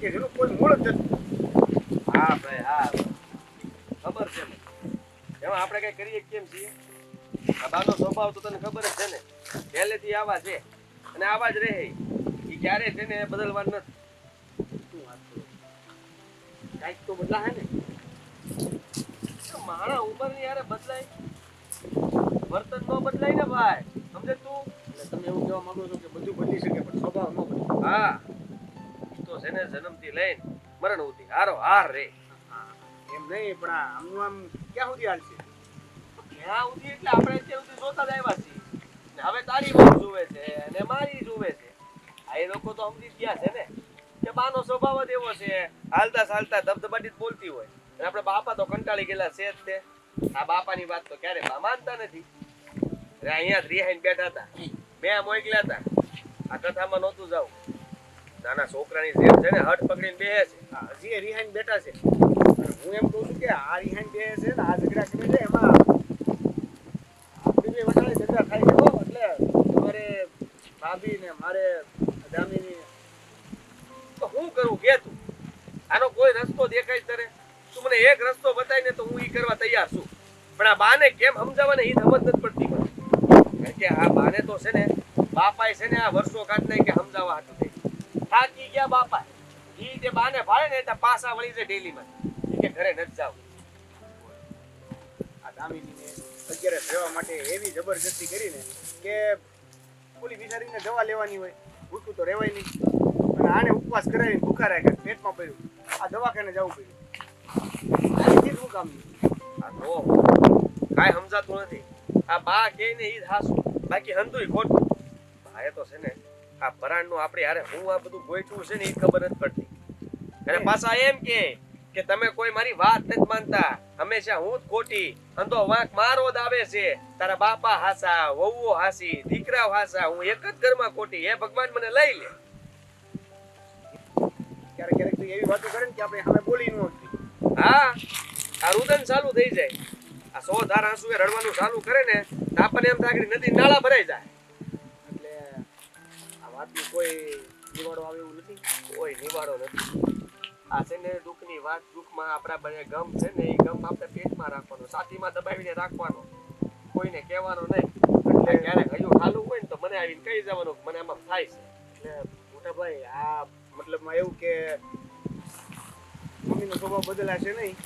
કે જેનું કોઈ મૂળ જ નથી.
હા ભાઈ હા, ખબર છે મને. એમાં આપણે કઈ કરીએ કેમ છીએ? આ બાનો સ્વભાવ તો તને ખબર જ છે ને, પહેલેથી આવા છે અને આવા જ રહે. એ ક્યારે છે ને બદલવાનું નથી.
શું વાત કરો? કાંઈક તો બદલાશે ને.
મારા ઉંમરની યારે બદલાય, વર્તન ન બદલાય ને ભાઈ, સમજે તું?
એટલે તમે એવું કહેવા માંગો છો કે બધું બદલી શકે પણ સ્વભાવ ન બદલે.
હા, ઈ તો છે ને જન્મથી લઈને મરણ સુધી હારો હાર રે.
એમ નહીં પણ આ આમનું આમ ક્યાં સુધી હાલશે?
ત્યાં સુધી એટલે આપણે અત્યાર સુધી જોતા જ આવ્યા છીએ ને. હવે તારી બહુ જુએ છે અને મારી જુએ છે. આ એ લોકો તો સમજી જ ગયા છે ને કે બાનો સ્વભાવ જ એવો છે, હાલતા ચાલતા ધબધબાટી જ બોલતી હોય. અને આપણે બાપા તો કંટાળી ગયેલા છે જ તે. આ બાપાની વાત તો ક્યારે બા માનતા નથી. અરે અહીંયા જ રિહાઈને બેઠા હતા, મેં મોકલ્યા હતા. આ કથામાં નહોતું જાવું. નાના છોકરાની જેમ છે ને હટ પકડીને બેસે છે.
હજી એ રિહાઈને બેઠા છે. અને હું એમ કહું છું કે આ રિહાઈને બેસે છે ને આ ઝઘડા કરે છે એમાં આપણી બે વટાળે ઝઘડા થાય છે હો. એટલે તમારે ભાભી ને મારે દામિની
તો હું કરું કે તું? આનો કોઈ રસ્તો દેખાય તને? તું મને એક રસ્તો બતાવીને તો હું ઈ કરવા તૈયાર છું. પણ આ બાને કેમ સમજાવવાને ઈ સમજ નથી પડતી મને. કારણ કે આ બાને તો છે ને બાપાએ છે ને આ વર્ષો કાઢ નાખી કે સમજાવવા હાટું થઈ. થાકી ગયા બાપા. ઈ તે બાને ભાળે ને એટલે પાછા વળી જાય ડેલીમાં કે ઘરે નથી જાવું.
આ દામિનીને અત્યારે રહેવા માટે એવી જબરજસ્તી કરીને કે ઓલી બિચારીને દવા લેવાની હોય, ભૂખું તો રહેવાય નહીં. અને આને ઉપવાસ કરાવીને ભૂખા રાખ્યા, પેટમાં પડ્યું, આ દવાખાને જવું પડ્યું. આથી શું કામનું?
આ તો કાંઈ સમજાતું નથી. આ બા કે ને ઈ જ હાસું, બાકી હંધુય ખોટું. બાએ તો છે ને આ પરાણનું આપણે યારે હું આ બધું ગોઠવું છે ને ઈ ખબર નથી પડતી. અને પાછા એમ કે તમે કોઈ મારી વાત નથી માનતા, હંમેશા હું જ ખોટી, અંધો વાંક મારો જ આવે છે. તારા બાપા હાસા, વહુઓ હાસી, દીકરાઓ હાસા, હું એક જ ઘરમાં ખોટી. હે ભગવાન મને લઈ લે.
ક્યારેક ક્યારેક તો એવી વાતો કરે ને કે આપણે સામે બોલી ન શકીએ.
હા, આ રુદન ચાલુ થઈ જાય. આ 100 ધાર આંસુએ રડવાનું ચાલુ કરે ને તો આપણને એમ થાય કે નદી નાળા ભરાઈ જાય.
એટલે આ વાતનું કોઈ નિવાડો આવે એવું નથી.
કોઈ નિવાડો નથી. આ છે ને દુઃખની વાત દુઃખમાં આપણા બને ગમ છે ને એ ગમ આપણે પેટમાં રાખવાનો, છાતીમાં દબાવીને રાખવાનો, કોઈને કહેવાનો નહીં. એટલે ક્યારેક હૈયું ઠાલું હોય ને તો મને આવીને કહી જવાનું કે મને આમાં થાય છે.
એટલે મોટા ભાઈ આ મતલબમાં એવું કે મમ્મીનો સ્વભાવ બદલાશે નહીં,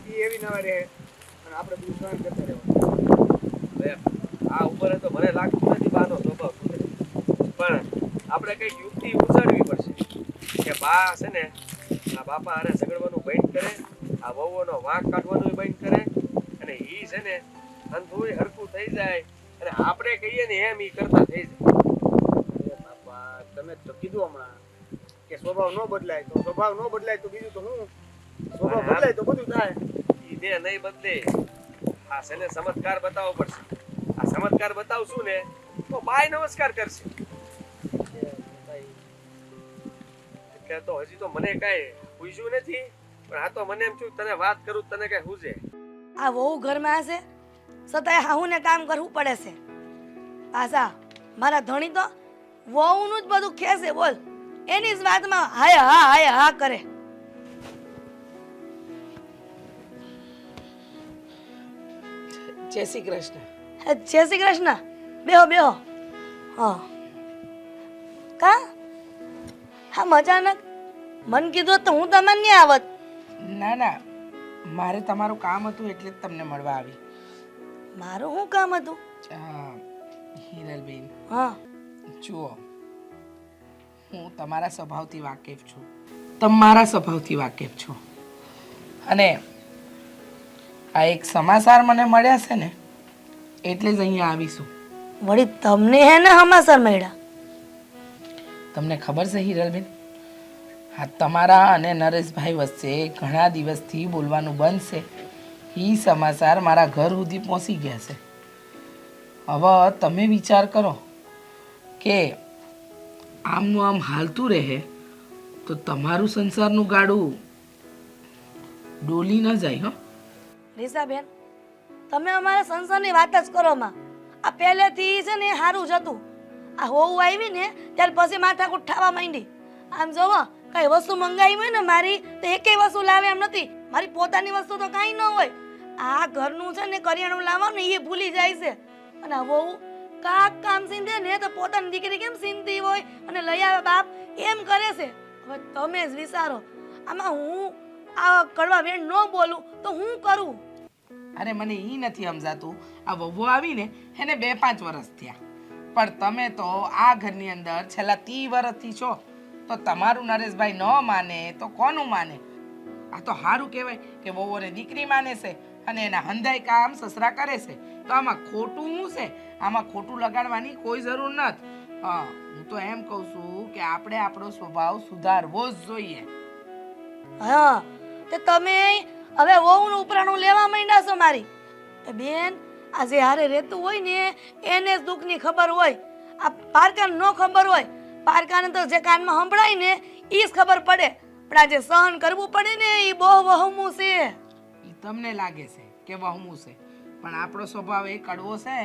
એ એવી નવા રહે અને આપણે બધું સહન કરતા રહેવાનું.
હવે આ ઉપર તો મને લાગતું નથી બાનો સ્વભાવ સુધરે. પણ આપણે કંઈક યુક્તિ ઉજાડવી પડશે કે બા છે ને આ બાપા હારે ઝઘડવાનું બંધ કરે, આ વહુઓનો વાંક કાઢવાનું બંધ કરે, અને ઈ છે ને અંધુય હરખું થઈ જાય અને આપણે કહીએ ને એમ ઈ કરતા થઈ જાય.
અરે બાપા તમે તો કીધું હમણાં કે સ્વભાવ ન બદલાય તો સ્વભાવ ન બદલાય તો બીજું તો હું સ્વભાવ બદલાય તો બધું થાય.
ઈ દે નહીં બદલે. આ છે ને ચમત્કાર બતાવવો પડશે. આ ચમત્કાર બતાવશું ને તો બાય નમસ્કાર કરશે. એટલે તો હજી તો મને કાંઈ પૂછ્યું નથી, પણ આ તો મને એમ થયું તને વાત કરું તને કાંઈ પૂછે.
આ વહુ ઘરમાં હશે છતાંય હાહુને કામ કરવું પડે છે. પાછા મારા ધણી તો વહુનું જ બધું ખેસે બોલ, એની જ વાતમાં હાય હા કરે.
જય શ્રી કૃષ્ણ.
જય શ્રી કૃષ્ણ. બેહો બેહો. હા કા હા અચાનક મન કીધું તો હું તમને નહીં આવત.
ના ના, મારે તમારું કામ હતું એટલે જ તમને મળવા આવી.
મારું શું કામ હતું?
હિરલબેન
હા
જુઓ, હું તમારા સ્વભાવથી વાકેફ છું, તમારા સ્વભાવથી વાકેફ છું. અને આ એક સમાચાર મને મળ્યા છે ને એટલે જ અહીંયા આવીશું.
વળી તમને હે ને હમાસર મળ્યા?
તમને ખબર છે હિરલબેન, હા તમારા અને નરેશભાઈ વચ્ચે ઘણા દિવસથી બોલવાનું બંધ છે. એ સમાચાર મારા ઘર સુધી પહોંચી ગયા છે. હવે તમે વિચાર કરો કે આમનું આમ હાલતું રહે તો તમારું સંસારનું ગાડું ડોલી ન જાય. હો
રીસાબેન, તમે અમારા સંસારની વાત જ કરો માં. આ પહેલેથી છે ને સારું જ હતું. આ હોવું આવી ને ત્યાર પછી માથાકૂટ થવા માંડી. આમ જોવો કઈ વસ્તુ મંગાવી હોય ને મારી તો એકેય વસ્તુ લાવે એમ નથી. મારી પોતાની વસ્તુ તો કાંઈ ન હોય. આ ઘરનું છે ને કરિયાણું લાવવાનું એ ભૂલી જાય છે. અને વહુ કાક કામ સીંધે ને તો પોતાની દીકરી કેમ સીંધતી હોય અને લઈ આવે બાપ એમ કરે છે. હવે તમે જ વિચારો આમાં હું આ કડવા વેણ ન બોલું તો હું કરું.
અરે મને ઈ નથી સમજાતું. આ વહુ આવીને એને 2-5 વર્ષ થયા, પણ તમે તો આ ઘરની અંદર છેલ્લા 30 વર્ષથી છો. તો તમારું નરેશભાઈ ન માને તો કોનું માને? આ તો સારું કહેવાય કે વહુઓને દીકરી માને છે અને એના હંધાઈ કામ સસરા કરે છે. તો આમાં ખોટું શું છે? આમાં ખોટું લગાડવાની કોઈ જરૂર નથી. હા, હું તો એમ કહું છું કે આપણે આપણો સ્વભાવ સુધારવો જ જોઈએ.
હા તે તમે હવે વહુનું ઉપરાણું લેવા માંડ્યા છો મારી. એ બેન આ જે હારે રહેતું હોય ને એને જ દુઃખની ખબર હોય. આ પારકાને ન ખબર હોય. પારકાને તો જે કાનમાં સંભળાય ને એ જ ખબર પડે. પણ આ જે સહન કરવું પડે ને એ બહુ વહમું છે.
ઈ તમને લાગે છે કે વહમું છે, પણ આપણો સ્વભાવ એ કડવો છે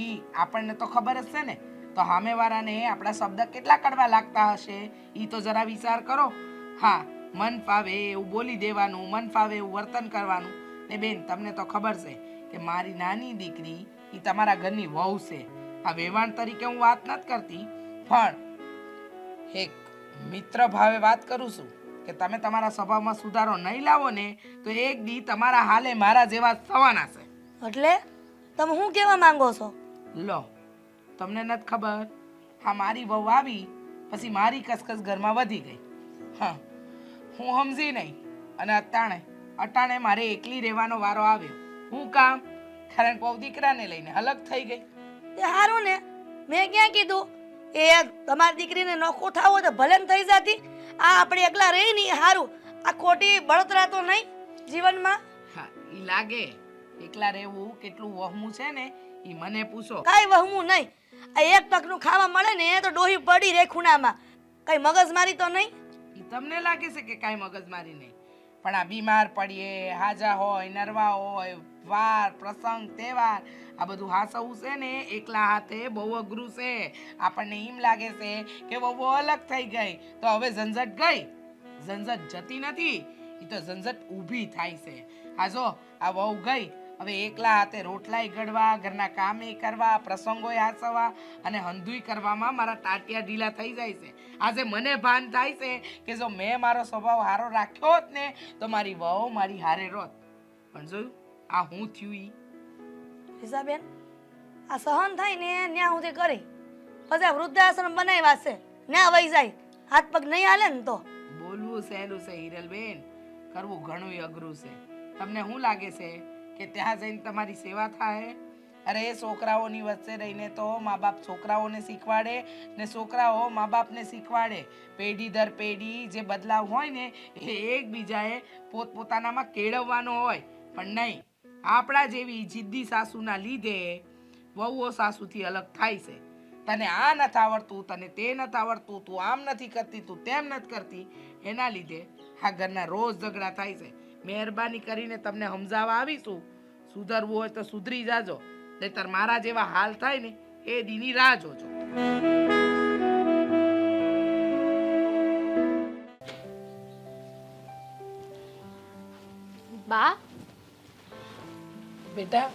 ઈ આપણને તો ખબર જ છે ને. તો સામેવાળાને આપણા શબ્દ કેટલા કડવા લાગતા હશે ઈ તો જરા વિચાર કરો. હા, મન ફાવે એવું બોલી દેવાનું, મન ફાવે એવું વર્તન કરવાનું. ને બેન તમને તો ખબર છે કે મારી નાની દીકરી ઈ તમારા ઘરની વહુ છે. આ વેવાણ તરીકે હું વાત નથી કરતી, પણ એક મિત્ર ભાવે વાત કરું છું કે તમે તમારા સ્વભાવમાં સુધારો નહીં લાવો ને તો એક દી તમારા હાલે મારા જેવા થવાના છે.
એટલે તમે શું કહેવા માંગો છો?
લો, તમને નથી ખબર? હા, મારી વહુ આવી પછી મારી કસકસ ઘરમાં વધી ગઈ. હા, હું સમજી નહીં અને અટાણે મારે એકલી રહેવાનો વારો આવ્યો. હું કામ? કારણ કે વહુ દીકરાને લઈને અલગ થઈ ગઈ.
તે સારું ને, મેં ક્યાં કીધું એ તમારી દીકરીને નોખું થાવ હોય તો ભલે ને થઈ જતી. આ આપણે એકલા રહી ને સારું. આ ખોટી બળતરા તો નહીં જીવનમાં.
હા, ઈ લાગે એકલા રહેવું કેટલું વહમું છે ને ઈ મને પૂછો.
કાંઈ વહમું નહીં. આ એક ટકનું ખાવા મળે ને તો ડોહી પડી રહે ખૂણામાં. કઈ મગજમારી તો નહીં.
ઈ તમને લાગે છે કે કાંઈ મગજમારી નહીં, પણ આ બીમાર પડીએ, હાજા હોય, નરવા હોય, વાર પ્રસંગ તહેવાર આ બધું હાસવું છે ને એકલા હાથે બહુ અઘરું છે. આપણને એમ લાગે છે કે બહુ અલગ થઈ ગઈ તો હવે ઝંઝટ ગઈ. ઝંઝટ જતી નથી, એ તો ઝંઝટ ઊભી થાય છે. આ જો આ વહુ ગઈ, હવે એકલા હાથે રોટલાય ઘડવા, ઘરના કામે કરવા, પ્રસંગોય હાસવા અને હંધુય કરવામાં મારા ટાટિયા ઢીલા થઈ જાય છે. આજે મને ભાન થાય છે કે જો મેં મારો સ્વભાવ હારો રાખ્યો હોત ને તો મારી વહુ મારી હારે રોત. પણ જોયું આ હું થયું ઈ.
હિસાબેન આ સહન થાય ને ન્યા સુધી કરી પછી આ વૃદ્ધાશ્રમ બનાવ્યા છે ન્યા વહી જાય. હાથ પગ નહીં હાલે ને તો
બોલવું સહેલું છે હિરલબેન, કરવું ઘણું અઘરું છે. તમને શું લાગે છે કે ત્યાં જઈને તમારી સેવા થાય? અરે છોકરાઓની વચ્ચે રહીને તો મા બાપ છોકરાઓને શીખવાડે ને છોકરાઓ મા બાપને શીખવાડે. પેઢી દર પેઢી જે બદલાવ હોય ને એ એકબીજાએ પોતપોતાનામાં કેળવવાનો હોય. પણ નહીં, આપણા જેવી જિદ્દી સાસુના લીધે વહુઓ સાસુથી અલગ થાય છે. તને આ નથી આવડતું, તને તે નથી આવડતું, તું આમ નથી કરતી, તું તેમ નથી કરતી, એના લીધે આ ઘરના રોજ ઝઘડા થાય છે. મહેરબાની કરીને તમને સમજાવવા આવીશું, સુધરવું હોય તો સુધરી જાજો, નહીંતર મારા જેવા હાલ થાય ને એ દીની રાહ જોજો.
બા,
બેટા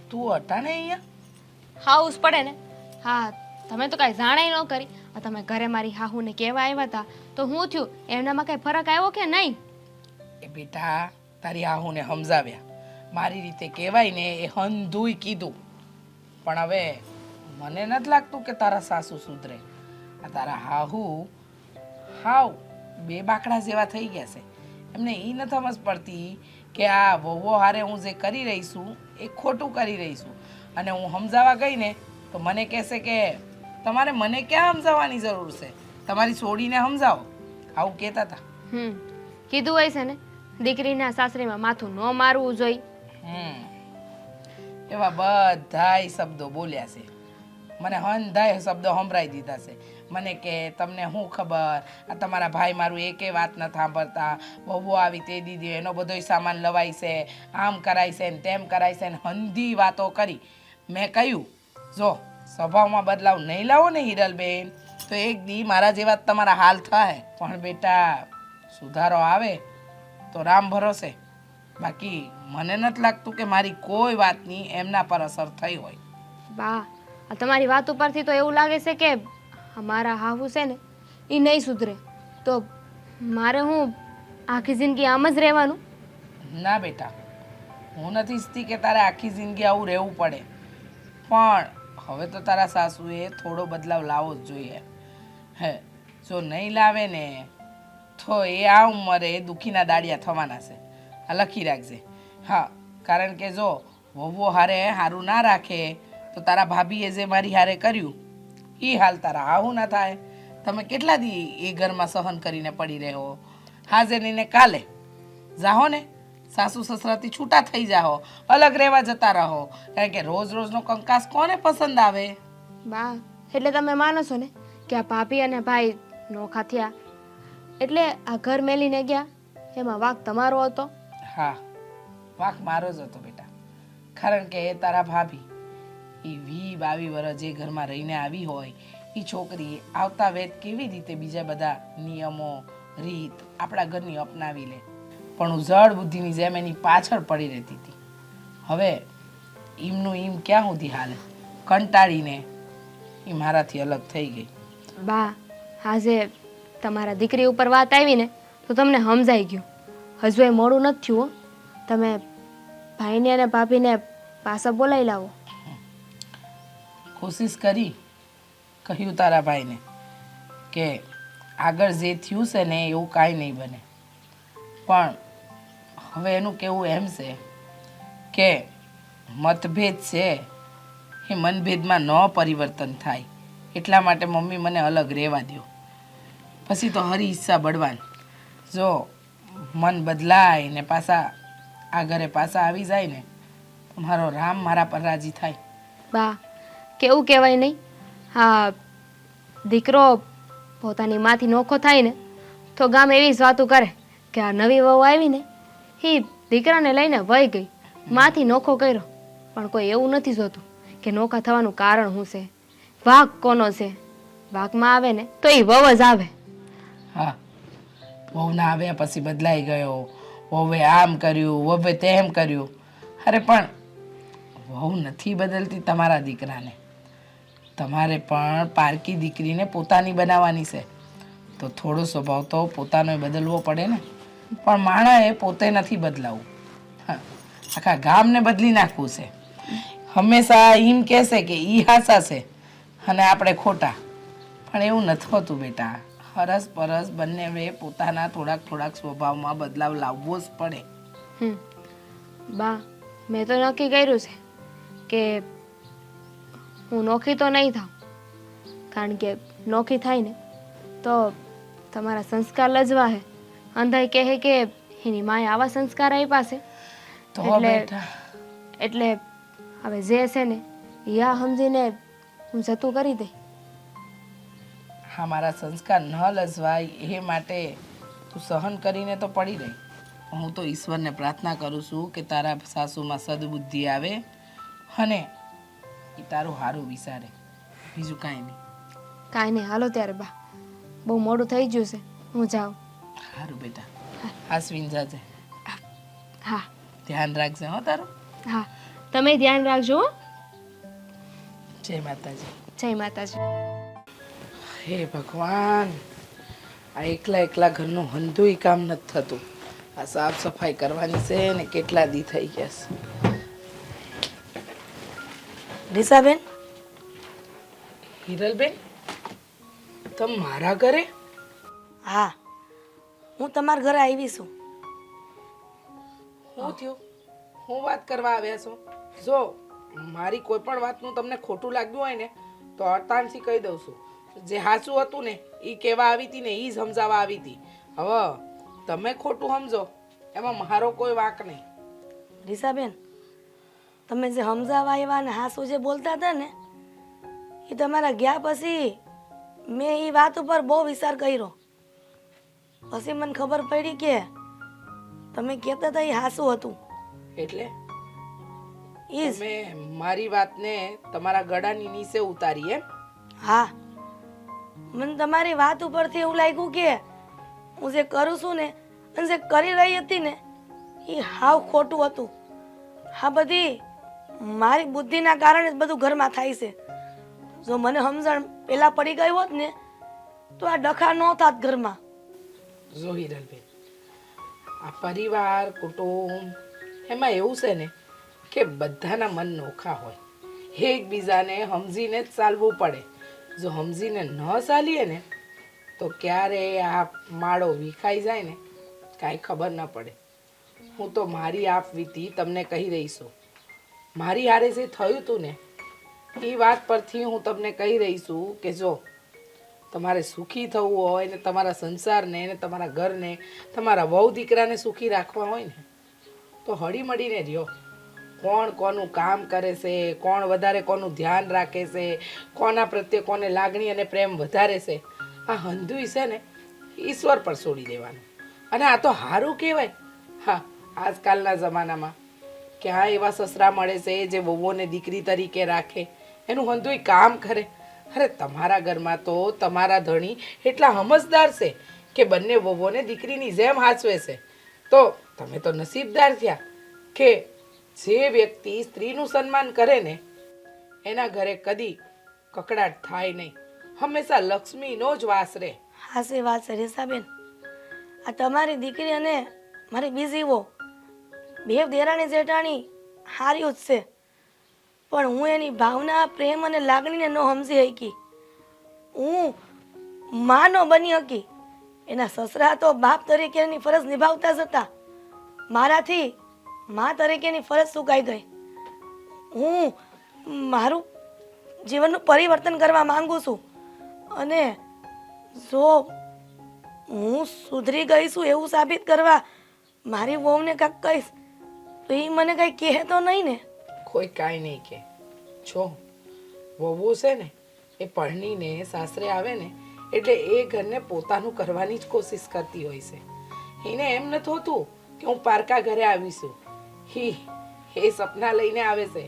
તું અટાણે અહીંયા?
હાઉસ પડે ને. હા, તમે તો કાંઈ જાણાય ન કરી. તમે ઘરે મારી હાહુને કહેવા આવ્યા હતા તો હું થયું? એમનામાં કાંઈ ફરક આવ્યો કે નહીં?
એ બેટા તારી આહુને સમજાવ્યા, મારી રીતે કહેવાય ને એ હંધુય કીધું. પણ હવે મને નથી લાગતું કે તારા સાસુ સુધરે. આ તારા હાહુ હાવ બે બાકડા જેવા થઈ ગયા છે. એમને એ નથી સમજ પડતી કે આ વહુઓ હારે હું જે કરી રહી છું એ ખોટું કરી રહી છું. અને હું સમજાવવા ગઈ ને તો મને કહેશે કે તમારે મને ક્યાં સમજાવવાની જરૂર છે, તમારી છોડીને સમજાવો. આવું કહેતા હતા.
કીધું હોય છે ને દીકરીના સાસરીમાં માથું ન મારવું જોઈએ.
એવા બધાય શબ્દો બોલ્યા છે, મને હંધાય શબ્દો સંભળાઈ દીધા છે. મને કે તમને શું ખબર, આ તમારા ભાઈ મારું એકે વાત ન સાંભળતા, બહુ આવી તે દીધી, એનો બધોય સામાન લવાય છે, આમ કરાય છે ને તેમ કરાય છે ને હંધી વાતો કરી. મેં કહ્યું જો સ્વભાવમાં બદલાવ નહીં લાવો ને હિરલબેન તો એક દી મારા જેવા જ તમારા હાલ થાય. પણ બેટા સુધારો આવે તો રામ ભરોસે, બાકી મને નથી લાગતું કે મારી કોઈ વાતની એમના પર અસર થઈ હોય.
બા આ તમારી વાત ઉપરથી તો એવું લાગે છે કે અમારા હાહુ છે ને એ નહીં સુધરે તો મારે હું આખી જિંદગી આમ જ રહેવાનું?
ના બેટા, હું નથી ઈચ્છતી કે તારે આખી જિંદગી આવું રહેવું પડે, પણ હવે તો તારા સાસુએ થોડો બદલાવ લાવવો જ જોઈએ. હે જો નહીં લાવે ને તો એ આ ઉંમરે દુખીના દાડિયા થવાના છે. આ લખી રાખજે. હા, કારણ કે જો વહુઓ હારે સારું ના રાખે તો તારા ભાભીએ જે મારી હારે કર્યું એ હાલ તારા આવું ના થાય. તમે કેટલા દી એ ઘરમાં સહન કરીને પડી રહ્યો, હાજે નહીં ને કાલે જાહો ને સાસુ સસરાથી છૂટા થઈ જાઓ, અલગ રહેવા જતા રહો, કારણ કે રોજ રોજનો કંકાસ કોને પસંદ આવે?
બા એટલે તમે માનો છો ને કે આ ભાભી અને ભાઈ નોખા થયા એટલે આ ઘર મેલીને ગયા એમાં વાંક તમારો હતો?
હા, વાંક મારો જ હતો બેટા, કારણ કે એ તારા ભાભી એ 20-22 વર્ષ જે ઘરમાં રહીને આવી હોય એ છોકરી આવતા વેત કેવી રીતે બીજા બધા નિયમો રીત આપણા ઘરની અપનાવી લે, પણ હું જળ બુદ્ધિની જેમ એની પાછળ પડી રહેતી હતી. હવે ઈમનું ઈમ ક્યાં સુધી હાલે, કંટાળીને એ મારાથી અલગ થઈ ગઈ.
બા આજે તમારા દીકરી ઉપર વાત આવી ને તો તમને સમજાઈ ગયું. હજુ એ મોડું નથી થયું હો. તમે ભાઈને અને ભાભીને પાછા બોલાવી લાવો.
કોશિશ કરી, કહ્યું તારા ભાઈને કે આગળ જે થયું છે ને એવું કાંઈ નહીં બને, પણ હવે એનું કહેવું એમ છે કે મતભેદ છે એ મનભેદમાં ન પરિવર્તન થાય, એટલા માટે મમ્મી મને અલગ રહેવા દો. પછી તો હરી ઈચ્છા બળવાન, જો મન બદલાય ને પાછા આ ઘરે પાછા આવી જાય ને તો મારો રામ મારા પર રાજી થાય.
બા કેવું કહેવાય નહીં, હા દીકરો પોતાની માથી નોખો થાય ને તો ગામ એવી જ વાતું કરે કે આ નવી વહુ આવી ને એ દીકરાને લઈને વહી ગઈ, માથી નોખો કર્યો. પણ કોઈ એવું નથી જોતું કે નોખા થવાનું કારણ શું છે, વાઘ કોનો છે. વાઘમાં આવે ને તો એ વહુ જ આવે.
હા, વહુના આવ્યા પછી બદલાઈ ગયો, વહુએ આમ કર્યું, વહુએ તેમ કર્યું. અરે પણ વહુ નથી બદલતી તમારા દીકરાને, તમારે પણ પારકી દીકરીને પોતાની બનાવવાની છે તો થોડો સ્વભાવ તો પોતાનો બદલવો પડે ને. પણ માણસે પોતે નથી બદલાવું, હા આખા ગામને બદલી નાખવું છે. હંમેશા એમ કહેશે કે એ હાસા છે અને આપણે ખોટા, પણ એવું નથી હોતું બેટા. હરસ પરસ બંને પોતાના થોડાક સ્વભાવમાં બદલાવ લાવવો જ પડે.
બા મેં તો નક્કી કર્યું છે કે હું નોખી તો નહીં થાઉં, કારણ કે નોખી થાય ને તો તમારા સંસ્કાર લજવા હે. અંધાઈ કહે કે એની માએ આવા સંસ્કાર આપ્યા છે
તો
એટલે
બેટા
એટલે હવે જે છે ને એ આ સમજીને હું જતું કરી દઈ.
હા, મારા સંસ્કાર ન લજવાય એ માટે તું સહન કરીને તો પડી રહી. હું તો ઈશ્વરને પ્રાર્થના કરું છું કે તારા સાસુમાં સદબુદ્ધિ આવે અને એ તારું સારું વિચારે, બીજું કાંઈ નહીં.
કાંઈ નહીં, હાલો ત્યારે બા, બહુ મોડું થઈ ગયું છે, હું જાઉં.
સારું બેટા, હાસવીન જાજે,
હા
ધ્યાન રાખજે હો તારું.
હા તમે ધ્યાન રાખજો હો.
જય માતાજી.
જય માતાજી.
હે ભગવાન, આ એકલા ઘરનું હંધુય કામ નથી થતું. આ સાફ સફાઈ કરવાની છે ને કેટલા દી થઈ ગયા છે.
રીસાબેન,
હિરલબેન, તમે મારા ઘરે?
હા હું તમારા ઘરે આવી છું.
શું થયું? હું વાત કરવા આવ્યા છો? જો મારી કોઈ પણ વાતનું તમને ખોટું લાગ્યું હોય ને તો અટાણથી કહી દઉં છું. જે સાચું હતું ને એ કહેવા આવી હતી ને એ જ સમજાવવા આવી હતી. હવે તમે ખોટું સમજો એમાં મારો કોઈ વાંક નહીં.
રીસાબેન, તમે જે સમજાવવા આવ્યા ને હાસુ જે બોલતા હતા ને એ તમારા ગયા પછી મેં એ વાત ઉપર બહુ વિચાર કર્યો. પછી મને ખબર પડી કે તમે કહેતા હતા એ હાસું હતું.
એટલે
ઈ જ.
તમે મારી વાતને તમારા ગળાની નીચે ઉતારી એમ?
હા, મને તમારી વાત ઉપરથી એવું લાગ્યું કે હું જે કરું છું ને અને જે કરી રહી હતી ને એ હાવ ખોટું હતું. આ બધી મારી બુદ્ધિના કારણે જ બધું ઘરમાં થાય છે. જો મને સમજણ પહેલા પડી ગઈ હોત ને તો આ ડખા ન થાત ઘરમાં.
જો હિરલબેન, આ પરિવાર કુટુંબ એમાં એવું છે ને કે બધાના મન નોખા હોય, એકબીજાને સમજીને જ ચાલવું પડે. જો સમજીને ન ચાલીએ ને તો ક્યારે આ માળો વિખાઈ જાય ને કાંઈ ખબર ન પડે. હું તો મારી આપવીતી તમને કહી રહી છું. મારી હારે જે થયું હતું ને એ વાત પરથી હું તમને કહી રહી છું કે જો તમારે સુખી થવું હોય ને તમારા સંસારને ને તમારા ઘરને તમારા વહુ દીકરાને સુખી રાખવા હોય ને તો હળી મળીને રહ્યો. કોણ કોનું કામ કરે છે, કોણ વધારે કોનું ધ્યાન રાખે છે, કોના પ્રત્યે કોને લાગણી અને પ્રેમ વધારે છે, આ હંધુય છે ને ઈશ્વર પર છોડી દેવાનું. અને આ તો સારું કહેવાય. હા, આજકાલના જમાનામાં ક્યાં એવા સસરા મળે છે જે વહુઓને દીકરી તરીકે રાખે, એનું હંધુય કામ કરે. અરે તમારા ઘરમાં તો તમારા ધણી એટલા સમજદાર છે કે બંને વહુઓને દીકરીની જેમ હાચવે છે. તો તમે તો નસીબદાર થયા કે જે વ્યક્તિ સ્ત્રીનું સન્માન કરે ને એના ઘરે કદી કકડાટ થાય નહીં, હંમેશા લક્ષ્મીનો જ વાસ રહે.
હાસી વાત છે રેસાબેન. આ તમારી દીકરી અને મારી બીજી વહુ બે દેરાણી જેઠાણી હાર્યું જ છે, પણ હું એની ભાવના પ્રેમ અને લાગણીને ન સમજી શકી. હું માં ન બની શકી. એના સસરા તો બાપ તરીકે એની ફરજ નિભાવતા જ હતા. મારાથી માં તરીકેની ફરજ ચૂકાઈ ગઈ. હું મારું જીવનનું પરિવર્તન કરવા માંગુ છું અને જો હું સુધરી ગઈ છું એવું સાબિત કરવા મારી વહુને કાંઈક કહીશ તો એ મને કાંઈ કહે તો નહીં ને?
કોઈ કાંઈ નહીં કે. જો વહુ છે ને એ પરણીને સાસરે આવે ને એટલે એ ઘરને પોતાનું કરવાની જ કોશિશ કરતી હોય છે. એને એમ નથી હોતું કે હું પારકા ઘરે આવીશું. એ સપના લઈને આવે છે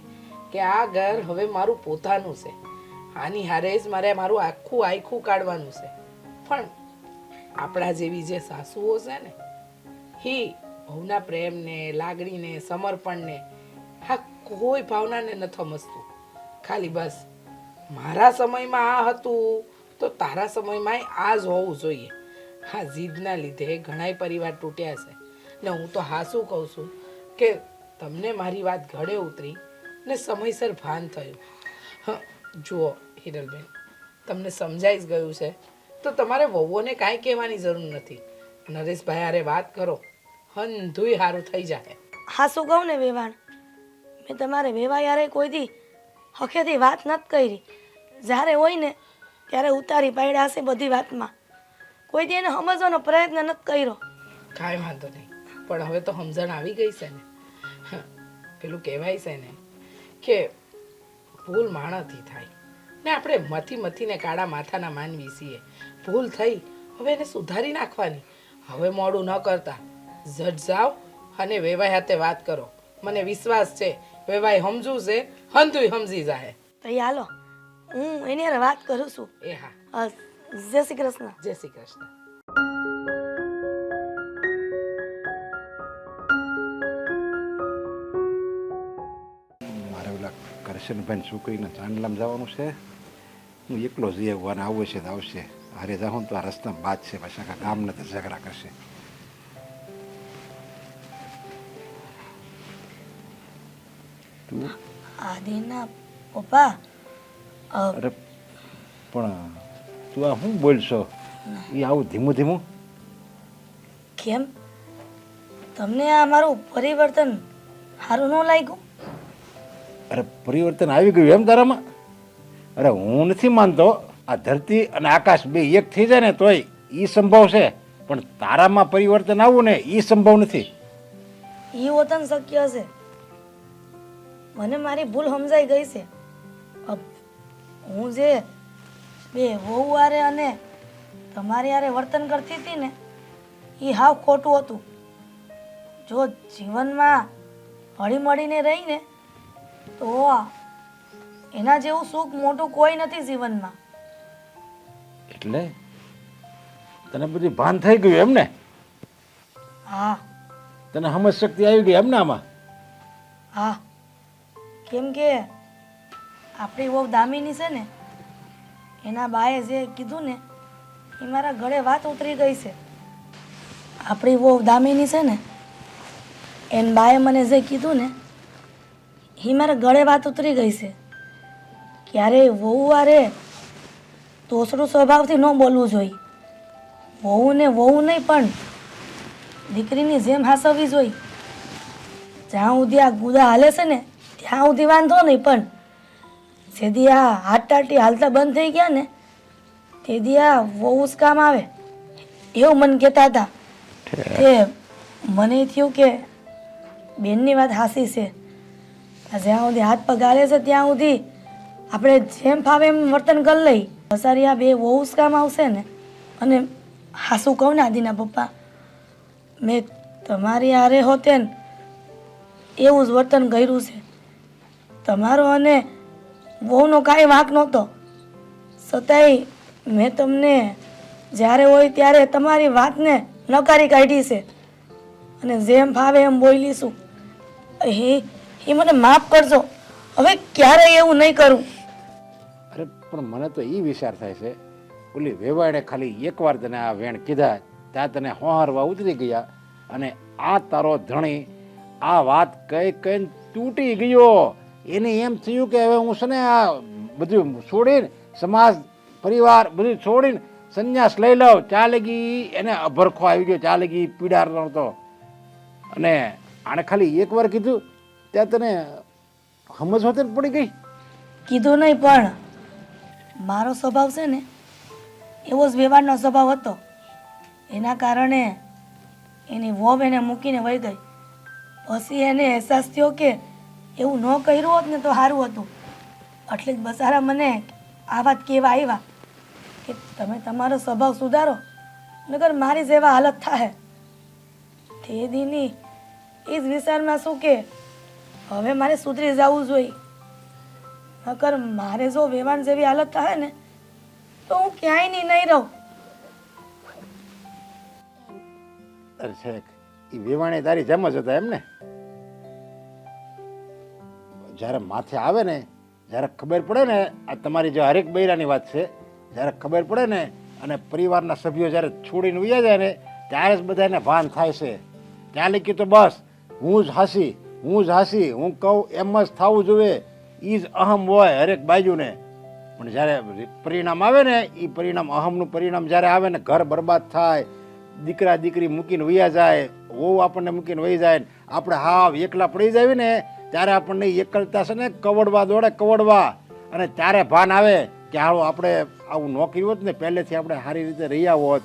કે આ ઘર હવે મારું પોતાનું છે, આની હારે જ મારે મારું આખું આખું કાઢવાનું છે. પણ આપણા જેવી જે સાસુઓ છે ને એ વહુના પ્રેમને, લાગણીને, સમર્પણને આ કોઈ ભાવનાને નથી સમજતું. ખાલી બસ મારા સમયમાં આ હતું તો તારા સમયમાં આ જ હોવું જોઈએ. આ જીદના લીધે ઘણાય પરિવાર તૂટ્યા છે ને હું તો હાસું કહું છું કે તમને મારી વાત ગળે ઉતરી ને સમયસર ભાન થયું. હા જુઓ હિરલબેન, તમને સમજાઈ જ ગયું છે તો તમારે વહુઓને કાંઈ કહેવાની જરૂર નથી. નરેશભાઈ હારે વાત કરો, હંધુય સારું થઈ જાય.
હા શું કહું ને વેવાણ, મેં તમારે વેવા યારે કોઈ દી હખેથી વાત નથી કરી. જ્યારે હોય ને ત્યારે ઉતારી પાડ્યા હશે બધી વાતમાં. કોઈ દી એને સમજવાનો પ્રયત્ન નથી કર્યો.
કાંઈ વાંધો નહીં, પણ હવે તો સમજણ આવી ગઈ છે ને. પેલું કહેવાય છે ને કે ભૂલ માણસથી થાય ને આપણે મથીને કાળા માથાના માનવી છીએ. ભૂલ થઈ, હવે એને સુધારી નાખવાની. હવે મોડું ન કરતા ઝટ જાઓ અને વેવાઈ હાથે વાત કરો. મને વિશ્વાસ છે વેવાઈ સમજવું છે, હંધુય સમજી જાય.
તો હાલો હું એની હારે વાત કરું છું.
એ હા,
જય શ્રી કૃષ્ણ.
જય શ્રી કૃષ્ણ.
મારે ઓલા કરશનભાઈ છોકરીને ચાંદલામાં જવાનું છે. હું એકલો જઈ આવવાને આવું છે તો આવશે. હારે જાઉં તો આ રસ્તામાં બાદ છે, પાછા કાંઈ કામ નથી, ઝઘડા કરશે. તું
આદિના પપ્પા
અરે પણ તું આ શું બોલશો? એ આવું ધીમું ધીમું
કેમ તમને આ મારું પરિવર્તન સારું ન લાગ્યું?
અરે પરિવર્તન આવી ગયું એમ તારામાં? અરે હું નથી માનતો આ ધરતી અને આકાશ બે એક થઈ જાય ને તોય એ સંભવ છે, પણ તારામાં પરિવર્તન આવવું ને એ સંભવ નથી.
એ વતન શક્ય છે. મને મારી ભૂલ સમજાઈ ગઈ છે. હું જે બે વહુ હારે અને તમારી હારે વર્તન કરતી હતી ને એ હાવ ખોટું હતું. જો જીવનમાં હળીમળીને રહીને તો એના જેવું સુખ મોટું કોઈ નથી જીવનમાં.
એટલે તને બધી ભાન થઈ ગયું એમ ને?
હા
તને સમજ શક્તિ આવી ગઈ એમ ને આમાં?
હા, કેમ કે આપણી વહુ દામિની છે ને એના બાએ જે કીધું ને એ મારા ગળે વાત ઉતરી ગઈ છે. આપણી વહુ દામિની છે ને એન બાએ મને જે કીધું ને એ મારા ગળે વાત ઉતરી ગઈ છે. ક્યારેય વહુ હારે તોસડું સ્વભાવથી ન બોલવું જોઈએ. વહુને વહુ નહીં પણ દીકરીની જેમ હાસવવી જોઈએ. જ્યાં સુધી આ ગુદા હાલે છે ને ત્યાં સુધી વાંધો નહીં, પણ જેથી આ હાટાટી હાલતા બંધ થઈ ગયા ને તેથી આ બહુ જ કામ આવે એવું મને કહેતા હતા. કે મને થયું કે બેનની વાત હાસી છે. આ જ્યાં સુધી હાથ પગ હાલે છે ત્યાં સુધી આપણે જેમ ફાવે એમ વર્તન કરી લઈ. પસારી આ બે બહુ જ કામ આવશે ને. અને હાસું કહું ને આદિના પપ્પા, મેં તમારી હારે હોતે ને એવું જ વર્તન કર્યું છે. તમારો અને વહુનો કાંઈ વાંક નહોતો, છતાંય મેં તમને જ્યારે હોય ત્યારે તમારી વાતને નકારી કાઢી છે અને જેમ ફાવે એમ બોલીશું. એ મને માફ કરજો, હવે ક્યારેય એવું નહીં કરું.
અરે પણ મને તો એ વિચાર થાય છે, ઓલી વેવાડે ખાલી એકવાર તને આ વેણ કીધા ત્યાં તને હોહારવા ઉતરી ગયા અને આ તારો ધણી આ વાત કઈ કઈ તૂટી ગયો. એને એમ થયું કે હવે હું છે ને આ બધું છોડીને સમાજ પરિવાર બધું છોડીને સંન્યાસ લઈ લઉં. ચા લગી એને અભરખો આવી ગયો, ચા લગી પીડાર નહોતો. અને આણે ખાલી એકવાર કીધું ત્યાં તને સમજ હોતે પડી ગઈ.
કીધું નહીં પણ મારો સ્વભાવ છે ને એવો જ વ્યવહારનો સ્વભાવ હતો. એના કારણે એની વોબ એને મૂકીને વહી ગઈ. પછી એને અહેસાસ થયો કે એવું ન કર્યું હોત ને તો સારું હતું. એટલે જ બસારા મને આ વાત કહેવા આવ્યા કે તમે તમારો સ્વભાવ સુધારો, નકર મારી જેવા હાલત થાય. તે દીની એ જ વિચારમાં શું કે હવે મારે સુધરી જવું જોઈએ, નકર મારે જો વેવાણ જેવી હાલત થાય ને તો હું ક્યાંય નહીં રહું.
અરે છેક એ વેવાણે તારી જેમ જ હતા એમ ને? જ્યારે માથે આવે ને, જ્યારે ખબર પડે ને આ તમારી જે હરેક બૈરાની વાત છે, જ્યારે ખબર પડે ને અને પરિવારના સભ્યો જ્યારે છોડીને ઉયા જાય ને ત્યારે જ બધાને ભાન થાય છે. ત્યાં લખી તો બસ હું જ હાસી, હું જ હાસી, હું કહું એમ જ થવું જોઈએ, એ જ અહમ હોય હરેક બાજુને. પણ જ્યારે પરિણામ આવે ને એ પરિણામ અહમનું પરિણામ જ્યારે આવે ને ઘર બરબાદ થાય, દીકરા દીકરી મૂકીને વયા જાય, વહુ આપણને મૂકીને વહી જાય, આપણે હાવ એકલા પડી જાય ને ત્યારે આપણને એકલતા છે ને કવડવા દોડે કવડવા. અને ત્યારે ભાન આવે કે હાલો આપણે આવું ન કર્યું હોત ને પહેલેથી આપણે સારી રીતે રહ્યા હોત,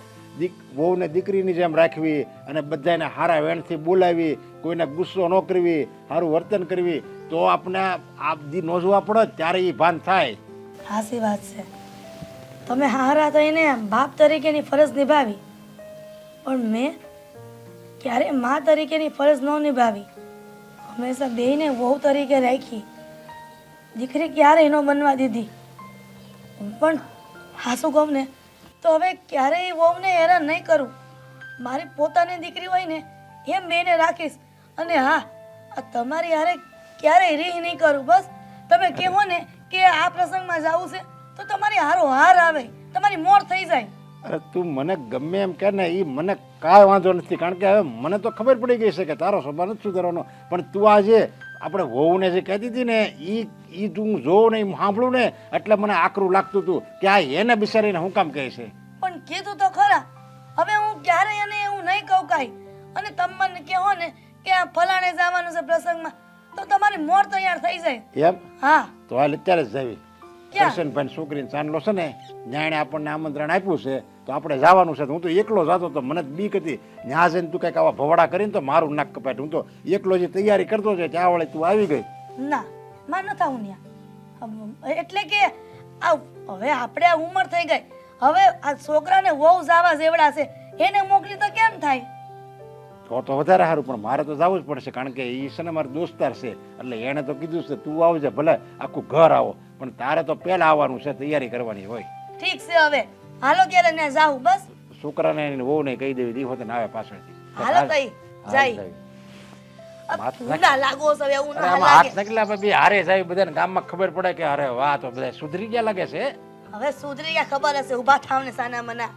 વહુને દીકરીની જેમ રાખવી અને બધાને સારા વેણથી બોલાવી, કોઈને ગુસ્સો ન કરવી, સારું વર્તન કરવી, તો આપણે આ દી નોંધવા પડે ત્યારે એ ભાન થાય.
સાચી વાત છે. તમે હારા થઈને બાપ તરીકેની ફરજ નિભાવી, પણ મેં ક્યારે મા તરીકેની ફરજ ન નિભાવી. હંમેશા બેયને વહુ તરીકે રાખી, દીકરી ક્યારેય ન બનવા દીધી. પણ હાસું કહું ને તો હવે ક્યારેય વહુને હેરાન નહીં કરું. મારી પોતાની દીકરી હોય ને એમ બેને રાખીશ. અને હા, આ તમારી હારે ક્યારેય રીહ નહીં કરું. બસ તમે કહેવો ને કે આ પ્રસંગમાં જવું છે તો તમારી હારો હાર આવે, તમારી મોર થઈ જાય.
અરે તું મને ગમે એમ કે ને એ મને કાંઈ વાંધો નથી, કારણ કે હવે મને તો ખબર પડી ગઈ છે કે તારો સ્વભાવ નથી સુધારવાનો. પણ તું આજે આપણે વહુને જે કહેતી હતી ને એ તું જોઉં ને સાંભળું ને એટલે મને આકરું લાગતું હતું કે આ એને બિચારીને હું કામ કહે છે.
પણ કીધું તો ખરા, હવે હું ક્યારેય એને એવું નહીં કહું કાંઈ. અને તમે મને કહો ને કે આ ફલાણે જવાનું છે પ્રસંગમાં તો તમારી મોર તૈયાર થઈ જાય.
એમ?
હા.
તો હાલ અત્યારે જ જાવી.
ક્યાં?
કરશનભાઈ છોકરીને ચાંદલો છે ને ન્યાણે આપણને આમંત્રણ આપ્યું છે તો આપણે જવાનું છે. હું તો એકલો જતો તો મને બીક હતી, ત્યાં જઈને તું કંઈક આવા ભવડા કરીને તો મારું નાક કપાટ. હું તો એકલો જે તૈયારી કરતો છે ત્યાં વળે તું આવી ગઈ.
ના માં ન થાવું ત્યાં. એટલે કે આ હવે આપણે આ ઉંમર થઈ ગઈ, હવે આ છોકરાને વહુ જાવા જેવડા છે, એને મોકલી તો કેમ થાય?
તો વધારે સારું, પણ મારે તો જવું જ પડશે, કારણ કે એ છે ને મારો દોસ્તાર છે, એટલે એણે તો કીધું છે તું આવજે, ભલે આખું ઘર આવો, પણ તારે તો પહેલા આવવાનું છે, તૈયારી કરવાની હોય.
ઠીક છે, હવે હાલો ક્યારે ત્યાં જાવું, બસ
છોકરાને એની વહુને કહી દેવી દી હોતે ને આવે પાછળથી.
હાલો તઈ જાય.
જાય.
ઊંડા લાગો છો, હવે એવું
અરે
ના
આમાં
લાગે.
હાથ નકલા બે હારે જાય, બધાને ગામમાં ખબર પડે કે અરે વાહ તો બધા સુધરી ગયા લાગે છે.
હવે સુધરી ગયા ખબર હશે, ઊભા થાવ ને સાના મના.